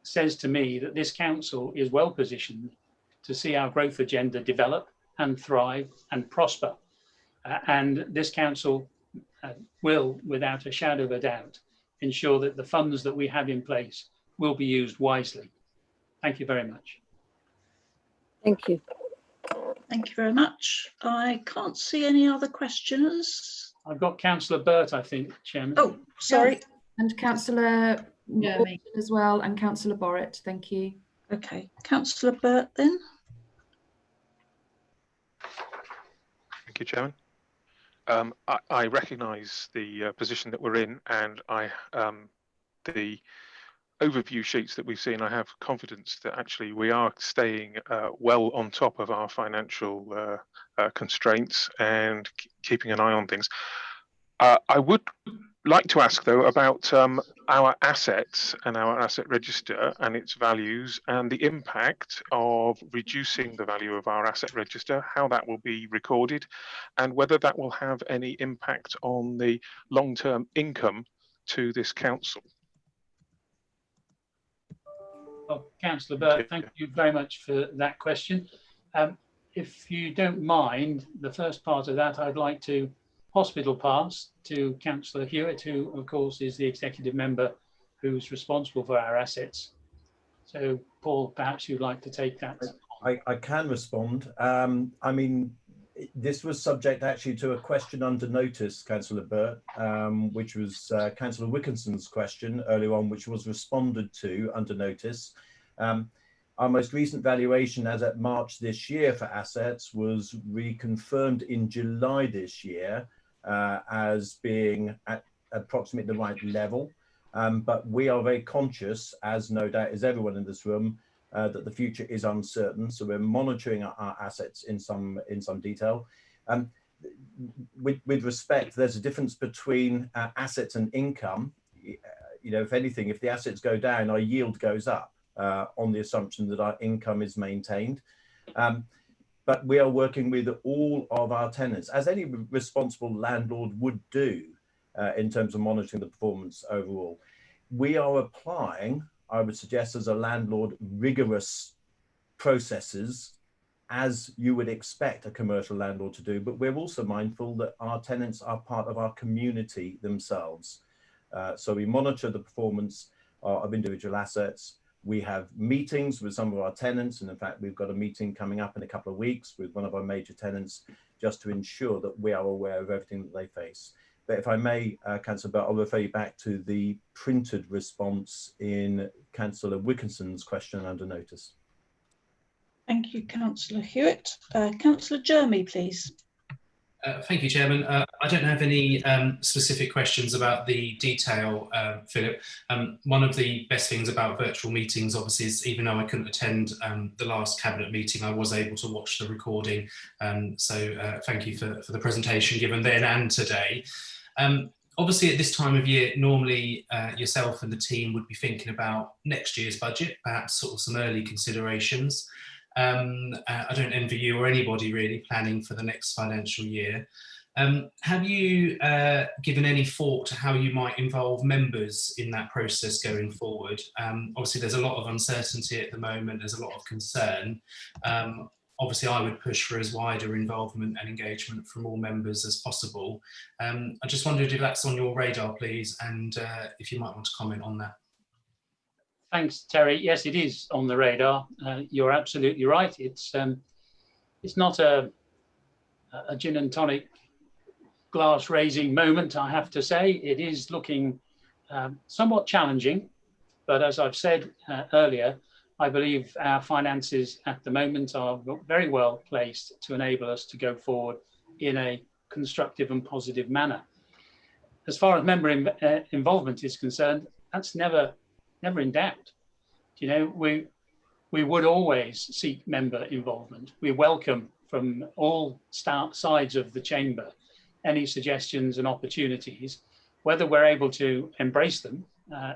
says to me that this council is well positioned to see our growth agenda develop and thrive and prosper. And this council will, without a shadow of a doubt, ensure that the funds that we have in place will be used wisely. Thank you very much. Thank you. Thank you very much. I can't see any other questioners. I've got Councillor Burt, I think, Chairman. Oh, sorry. Yes. And Councillor Morgan as well, and Councillor Borrett. Thank you. Okay, Councillor Burt then. Thank you, Chairman. I recognise the position that we're in, and the overview sheets that we've seen, I have confidence that actually we are staying well on top of our financial constraints and keeping an eye on things. I would like to ask, though, about our assets and our asset register and its values and the impact of reducing the value of our asset register, how that will be recorded, and whether that will have any impact on the long-term income to this council. Well, Councillor Burt, thank you very much for that question. If you don't mind, the first part of that, I'd like to hospital pass to Councillor Hewitt, who of course is the executive member who's responsible for our assets. So Paul, perhaps you'd like to take that. I can respond. I mean, this was subject actually to a question under notice, Councillor Burt, which was Councillor Wilkinson's question earlier on, which was responded to under notice. Our most recent valuation as at March this year for assets was reconfirmed in July this year as being at approximately the right level. But we are very conscious, as no doubt is everyone in this room, that the future is uncertain. So we're monitoring our assets in some detail. With respect, there's a difference between assets and income. You know, if anything, if the assets go down, our yield goes up on the assumption that our income is maintained. But we are working with all of our tenants, as any responsible landlord would do in terms of monitoring the performance overall. We are applying, I would suggest as a landlord, rigorous processes as you would expect a commercial landlord to do, but we're also mindful that our tenants are part of our community themselves. So we monitor the performance of individual assets. We have meetings with some of our tenants, and in fact, we've got a meeting coming up in a couple of weeks with one of our major tenants, just to ensure that we are aware of everything that they face. But if I may, Councillor Burt, I'll refer you back to the printed response in Councillor Wilkinson's question under notice. Thank you, Councillor Hewitt. Councillor Jermy, please. Thank you, Chairman. I don't have any specific questions about the detail, Philip. One of the best things about virtual meetings, obviously, is even though I couldn't attend the last Cabinet meeting, I was able to watch the recording. So thank you for the presentation given then and today. Obviously, at this time of year, normally yourself and the team would be thinking about next year's budget, perhaps sort of some early considerations. I don't envy you or anybody really planning for the next financial year. Have you given any thought to how you might involve members in that process going forward? Obviously, there's a lot of uncertainty at the moment, there's a lot of concern. Obviously, I would push for as wider involvement and engagement from all members as possible. I just wondered if that's on your radar, please, and if you might want to comment on that. Thanks, Terry. Yes, it is on the radar. You're absolutely right. It's not a gin and tonic glass raising moment, I have to say. It is looking somewhat challenging, but as I've said earlier, I believe our finances at the moment are very well placed to enable us to go forward in a constructive and positive manner. As far as member involvement is concerned, that's never in doubt. You know, we would always seek member involvement. We welcome from all sides of the chamber any suggestions and opportunities. Whether we're able to embrace them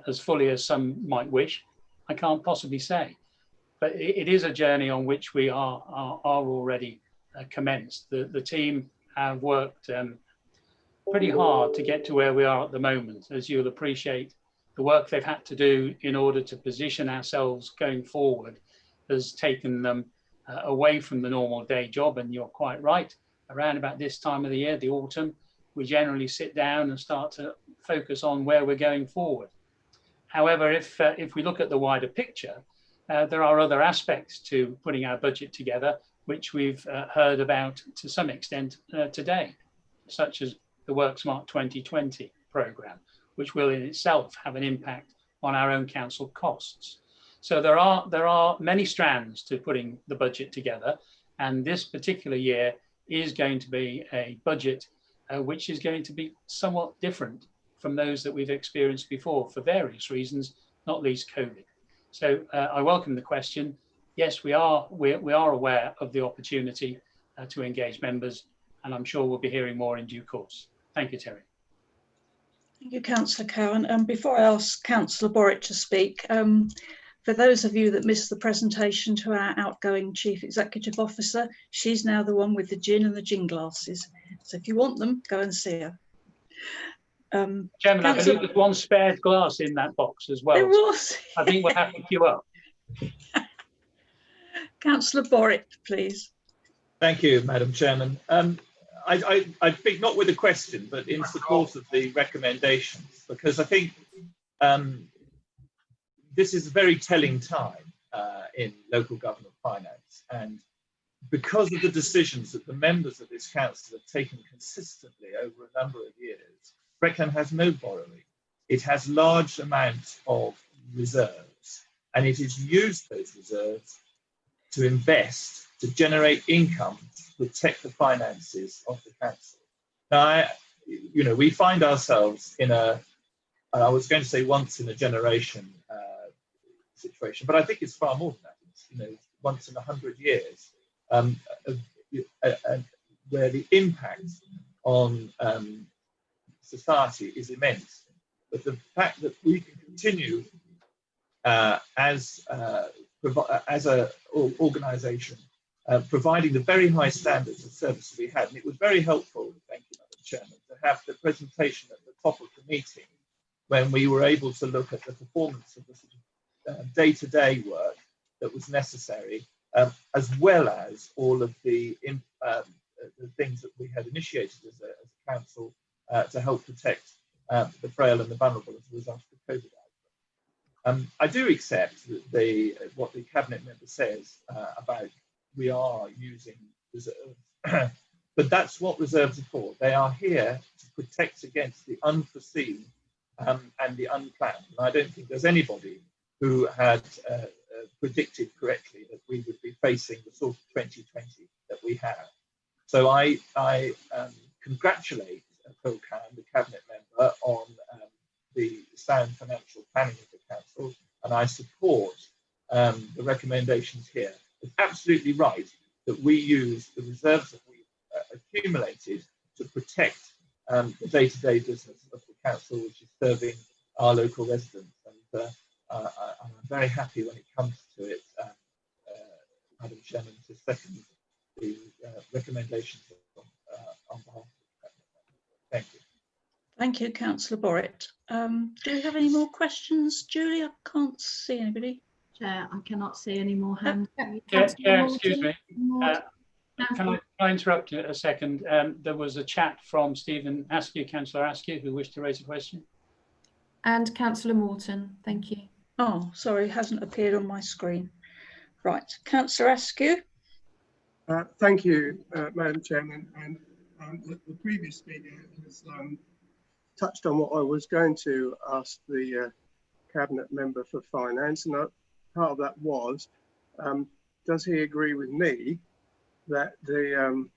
as fully as some might wish, I can't possibly say. But it is a journey on which we are already commenced. The team have worked pretty hard to get to where we are at the moment. As you'll appreciate, the work they've had to do in order to position ourselves going forward has taken them away from the normal day job. And you're quite right, around about this time of the year, the autumn, we generally sit down and start to focus on where we're going forward. However, if we look at the wider picture, there are other aspects to putting our budget together, which we've heard about to some extent today, such as the Work Smart 2020 programme, which will in itself have an impact on our own council costs. So there are many strands to putting the budget together, and this particular year is going to be a budget which is going to be somewhat different from those that we've experienced before for various reasons, not least COVID. So I welcome the question. Yes, we are aware of the opportunity to engage members, and I'm sure we'll be hearing more in due course. Thank you, Terry. Thank you, Councillor Cowan. Before I ask Councillor Boric to speak, for those of you that missed the presentation to our outgoing Chief Executive Officer, she's now the one with the gin and the gin glasses. So if you want them, go and see her. Chairman, I believe there's one spare glass in that box as well. There was. I think we'll have to queue up. Councillor Boric, please. Thank you, Madam Chairman. I speak not with a question, but in support of the recommendations, because I think this is a very telling time in local government finance. And because of the decisions that the members of this council have taken consistently over a number of years, Breckland has no borrowing. It has large amounts of reserves, and it has used those reserves to invest, to generate income, to protect the finances of the council. Now, we find ourselves in a, I was going to say once in a generation situation, but I think it's far more than that. It's, once in 100 years, where the impact on society is immense. But the fact that we can continue as an organisation providing the very high standards of service we had, and it was very helpful, thank you, Madam Chairman, to have the presentation at the top of the meeting when we were able to look at the performance of the sort of day-to-day work that was necessary, as well as all of the things that we had initiated as a council to help protect the frail and the vulnerable as a result of the COVID outbreak. I do accept that what the Cabinet member says about we are using reserves, but that's what reserves are for. They are here to protect against the unforeseen and the unplanned. And I don't think there's anybody who had predicted correctly that we would be facing the sort of 2020 that we have. So I congratulate Phil Cowan, the Cabinet member, on the sound financial planning of the Council, and I support the recommendations here. It's absolutely right that we use the reserves that we've accumulated to protect the day-to-day business of the Council, which is serving our local residents. And I'm very happy when it comes to it, Madam Chairman, to second the recommendations on behalf of the Cabinet. Thank you. Thank you, Councillor Boric. Do we have any more questions? Julie, I can't see anybody. Chair, I cannot see any more hands. Chair, excuse me. Can I interrupt you a second? There was a chat from Stephen Askew, Councillor Askew, who wished to raise a question. And Councillor Morton, thank you. Oh, sorry, it hasn't appeared on my screen. Right, Councillor Askew. Thank you, Madam Chairman. And the previous speaker has touched on what I was going to ask the Cabinet member for Finance, and part of that was, does he agree with me that the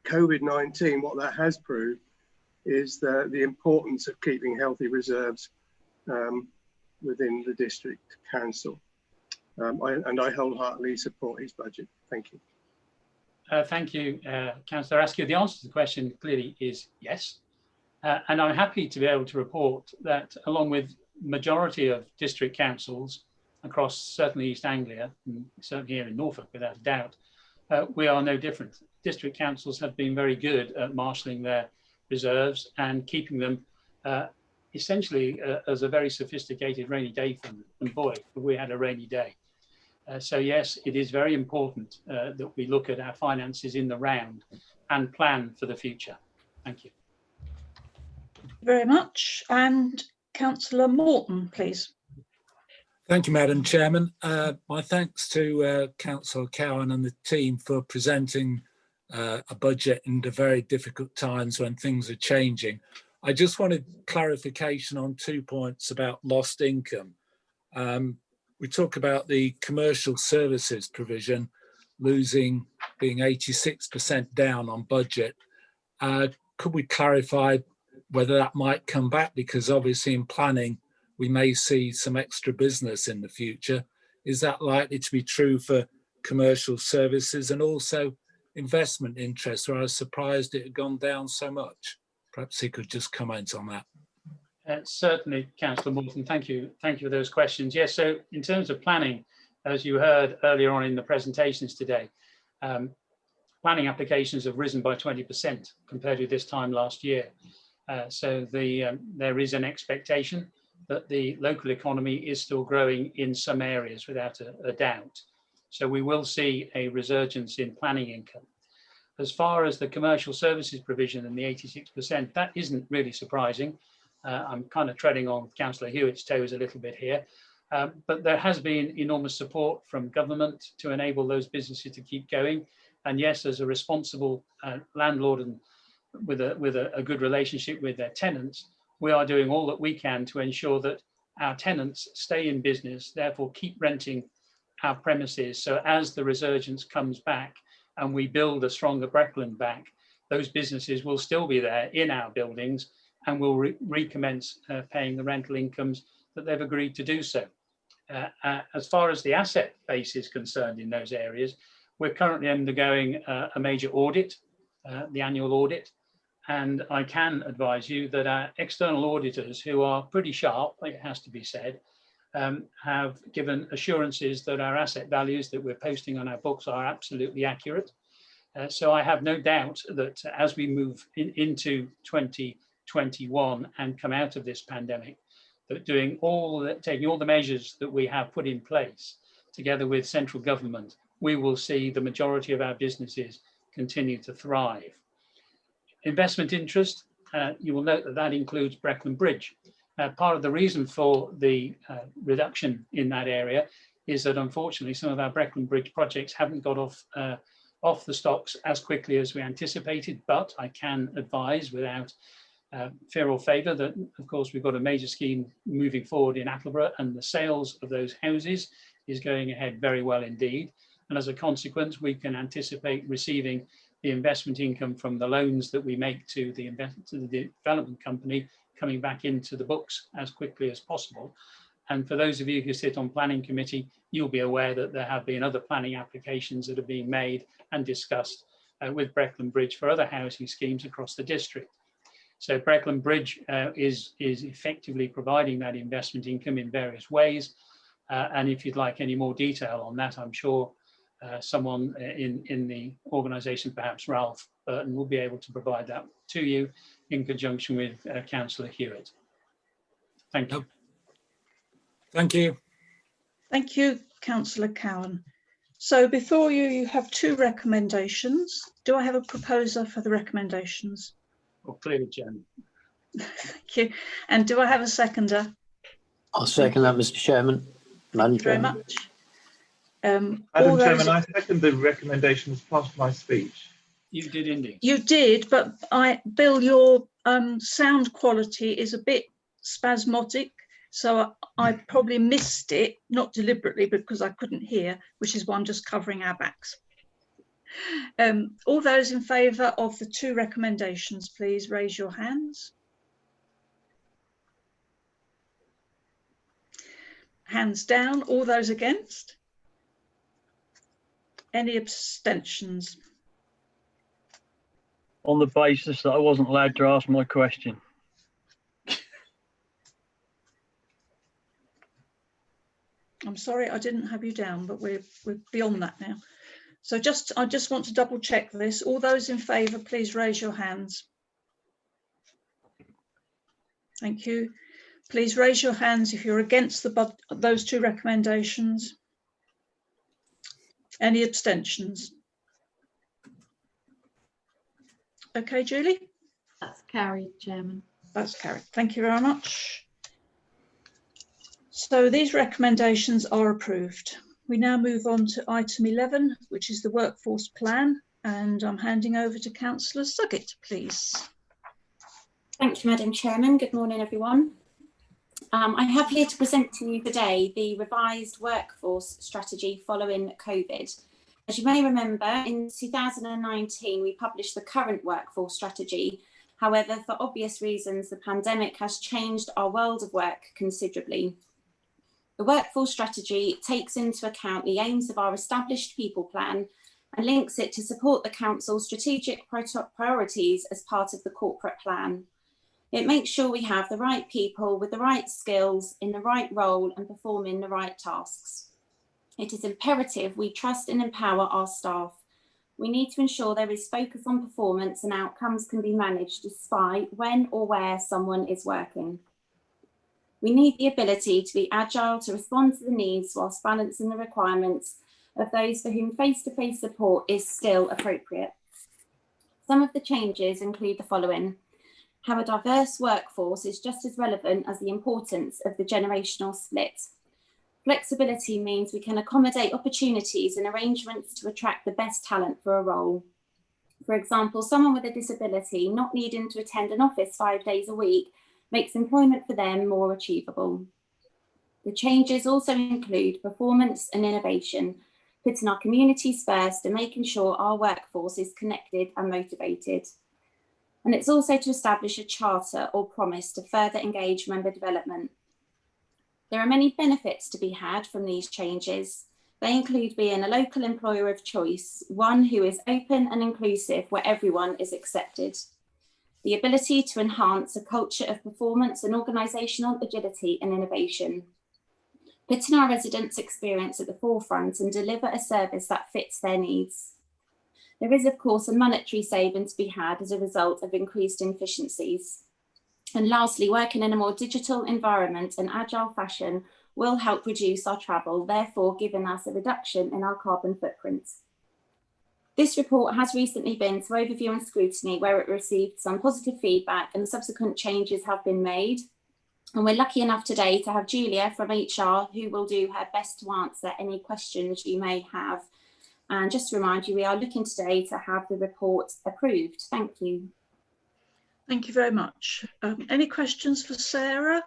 COVID-19, what that has proved is the importance of keeping healthy reserves within the District Council. And I wholeheartedly support his budget. Thank you. Thank you, Councillor Askew. The answer to the question clearly is yes. And I'm happy to be able to report that along with majority of district councils across certainly East Anglia, and certainly here in Norfolk without a doubt, we are no different. District councils have been very good at marshalling their reserves and keeping them essentially as a very sophisticated rainy day fund. And boy, we had a rainy day. So yes, it is very important that we look at our finances in the round and plan for the future. Thank you. Very much. And Councillor Morton, please. Thank you, Madam Chairman. My thanks to Councillor Cowan and the team for presenting a budget in the very difficult times when things are changing. I just wanted clarification on 2 points about lost income. We talk about the commercial services provision losing being 86% down on budget. Could we clarify whether that might come back? Because obviously in planning, we may see some extra business in the future. Is that likely to be true for commercial services and also investment interest, where I was surprised it had gone down so much? Perhaps he could just comment on that. Certainly, Councillor Morton, thank you for those questions. Yes, so in terms of planning, as you heard earlier on in the presentations today, planning applications have risen by 20% compared to this time last year. So there is an expectation that the local economy is still growing in some areas without a doubt. So we will see a resurgence in planning income. As far as the commercial services provision and the 86%, that isn't really surprising. I'm kind of treading on Councillor Hewitt's toes a little bit here, but there has been enormous support from government to enable those businesses to keep going. And yes, as a responsible landlord and with a good relationship with their tenants, we are doing all that we can to ensure that our tenants stay in business, therefore keep renting our premises. So as the resurgence comes back and we build a stronger Breckland back, those businesses will still be there in our buildings and will recommence paying the rental incomes that they've agreed to do so. As far as the asset base is concerned in those areas, we're currently undergoing a major audit, the annual audit, and I can advise you that our external auditors, who are pretty sharp, it has to be said, have given assurances that our asset values that we're posting on our books are absolutely accurate. So I have no doubt that as we move into 2021 and come out of this pandemic, that taking all the measures that we have put in place together with central government, we will see the majority of our businesses continue to thrive. Investment interest, you will note that that includes Breckland Bridge. Part of the reason for the reduction in that area is that unfortunately some of our Breckland Bridge projects haven't got off the stocks as quickly as we anticipated, but I can advise without fear or favour that of course we've got a major scheme moving forward in Attleborough, and the sales of those houses is going ahead very well indeed. And as a consequence, we can anticipate receiving the investment income from the loans that we make to the development company coming back into the books as quickly as possible. And for those of you who sit on planning committee, you'll be aware that there have been other planning applications that are being made and discussed with Breckland Bridge for other housing schemes across the district. So Breckland Bridge is effectively providing that investment income in various ways. And if you'd like any more detail on that, I'm sure someone in the organisation, perhaps Ralph Burton, will be able to provide that to you in conjunction with Councillor Hewitt. Thank you. Thank you. Thank you, Councillor Cowan. So before you, you have two recommendations. Do I have a proposer for the recommendations? Well, clearly, Chairman. Thank you. And do I have a seconder? I'll second that, Mr. Chairman. Madam Thank you very Chairman. much. Madam Chairman, I second the recommendation as part of my speech. You did indeed. You did, but Bill, your sound quality is a bit spasmodic, so I probably missed it, not deliberately, because I couldn't hear, which is why I'm just covering our backs. All those in favour of the two recommendations, please raise your hands. Hands down. All those against? Any abstentions? On the basis that I wasn't allowed to ask my question. I'm sorry, I didn't have you down, but we're beyond that now. So I just want to double check this. All those in favour, please raise your hands. Thank you. Please raise your hands if you're against those two recommendations. Any abstentions? Okay, Julie? That's carried, Chairman. That's carried. Thank you very much. So these recommendations are approved. We now move on to item 11, which is the workforce plan, and I'm handing over to Councillor Suggett, please. Thank you, Madam Chairman. Good morning, everyone. I have here to present to you today the revised workforce strategy following COVID. As you may remember, in 2019, we published the current workforce strategy. However, for obvious reasons, the pandemic has changed our world of work considerably. The workforce strategy takes into account the aims of our established people plan and links it to support the council's strategic priorities as part of the corporate plan. It makes sure we have the right people with the right skills in the right role and performing the right tasks. It is imperative we trust and empower our staff. We need to ensure there is focus on performance and outcomes can be managed despite when or where someone is working. We need the ability to be agile to respond to the needs whilst balancing the requirements of those for whom face-to-face support is still appropriate. Some of the changes include the following: how a diverse workforce is just as relevant as the importance of the generational split. Flexibility means we can accommodate opportunities and arrangements to attract the best talent for a role. For example, someone with a disability not needing to attend an office 5 days a week makes employment for them more achievable. The changes also include performance and innovation, putting our communities first and making sure our workforce is connected and motivated. And it's also to establish a charter or promise to further engage member development. There are many benefits to be had from these changes. They include being a local employer of choice, one who is open and inclusive where everyone is accepted. The ability to enhance a culture of performance and organisational agility and innovation. Putting our residents' experience at the forefront and deliver a service that fits their needs. There is, of course, a monetary saving to be had as a result of increased efficiencies. And lastly, working in a more digital environment and agile fashion will help reduce our travel, therefore giving us a reduction in our carbon footprint. This report has recently been to overview and scrutiny where it received some positive feedback and subsequent changes have been made. And we're lucky enough today to have Julia from HR who will do her best to answer any questions you may have. And just to remind you, we are looking today to have the report approved. Thank you. Thank you very much. Any questions for Sarah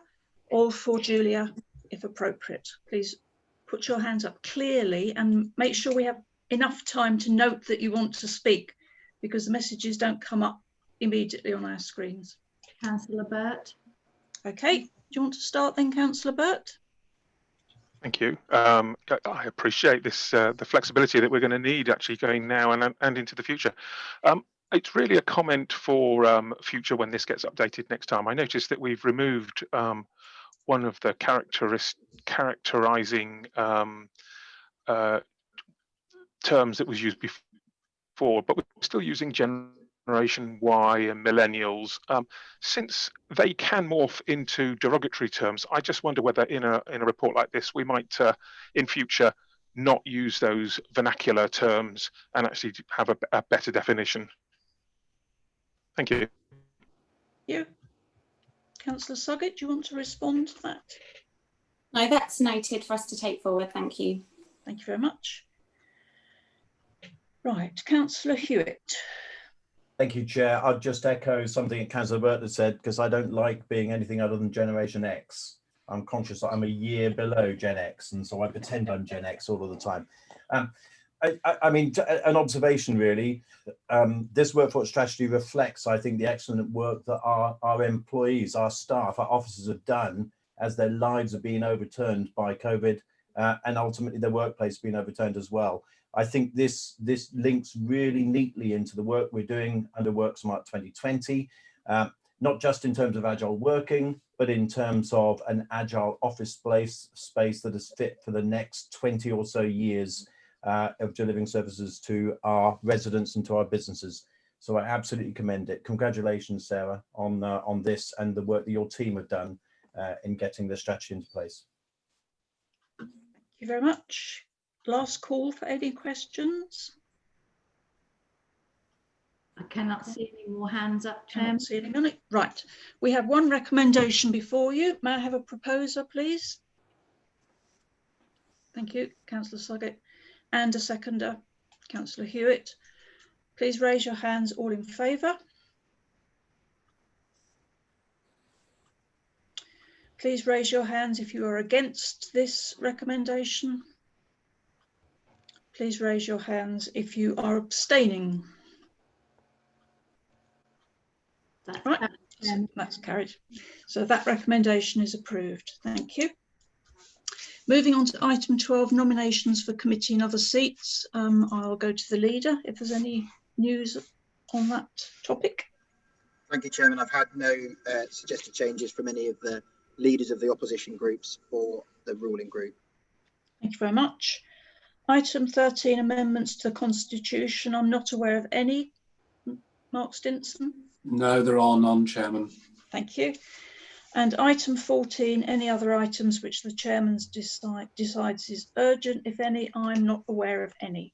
or for Julia, if appropriate? Please put your hands up clearly and make sure we have enough time to note that you want to speak, because the messages don't come up immediately on our screens. Councillor Burt. Okay, do you want to start then, Councillor Burt? Thank you. I appreciate this, the flexibility that we're going to need actually going now and into the future. It's really a comment for future when this gets updated next time. I noticed that we've removed one of the characterizing terms that was used before, but we're still using Generation Y and millennials. Since they can morph into derogatory terms, I just wonder whether in a report like this we might in future not use those vernacular terms and actually have a better definition. Thank you. You, Councillor Suggett, do you want to respond to that? No, that's noted for us to take forward. Thank you. Thank you very much. Right, Councillor Hewitt. Thank you, Chair. I'll just echo something that Councillor Burt has said, because I don't like being anything other than Generation X. I'm conscious that I'm a year below Gen X, and so I pretend I'm Gen X all of the time. I mean, an observation really, this workforce strategy reflects, I think, the excellent work that our employees, our staff, our officers have done as their lives have been overturned by COVID and ultimately their workplace being overturned as well. I think this links really neatly into the work we're doing under Work Smart 2020, not just in terms of agile working, but in terms of an agile office space that is fit for the next 20 or so years of delivering services to our residents and to our businesses. So I absolutely commend it. Congratulations, Sarah, on this and the work that your team have done in getting the strategy into place. Thank you very much. Last call for any questions. I cannot see any more hands up, Chair. See any money. Right, we have one recommendation before you. May I have a proposer, please? Thank you, Councillor Suggett. And a seconder, Councillor Hewitt. Please raise your hands, all in favour. Please raise your hands if you are against this recommendation. please raise your hands if you are abstaining. Right, that's carried. So that recommendation is approved. Thank you. Moving on to item 12, nominations for committee and other seats. I'll go to the leader if there's any news on that topic. Thank you, Chairman. I've had no suggested changes from any of the leaders of the opposition groups or the ruling group. Thank you very much. Item 13, amendments to the Constitution. I'm not aware of any. Mark Stinson? No, there are none, Chairman. Thank you. And item 14, any other items which the Chairman decides is urgent, if any. I'm not aware of any.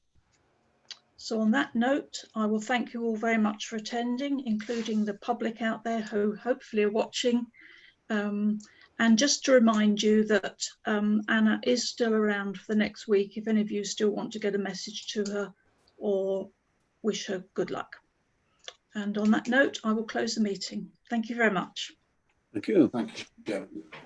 So on that note, I will thank you all very much for attending, including the public out there who hopefully are watching. And just to remind you that Anna is still around for the next week, if any of you still want to get a message to her or wish her good luck. And on that note, I will close the meeting. Thank you very much. Thank you. Thank you, Chairman.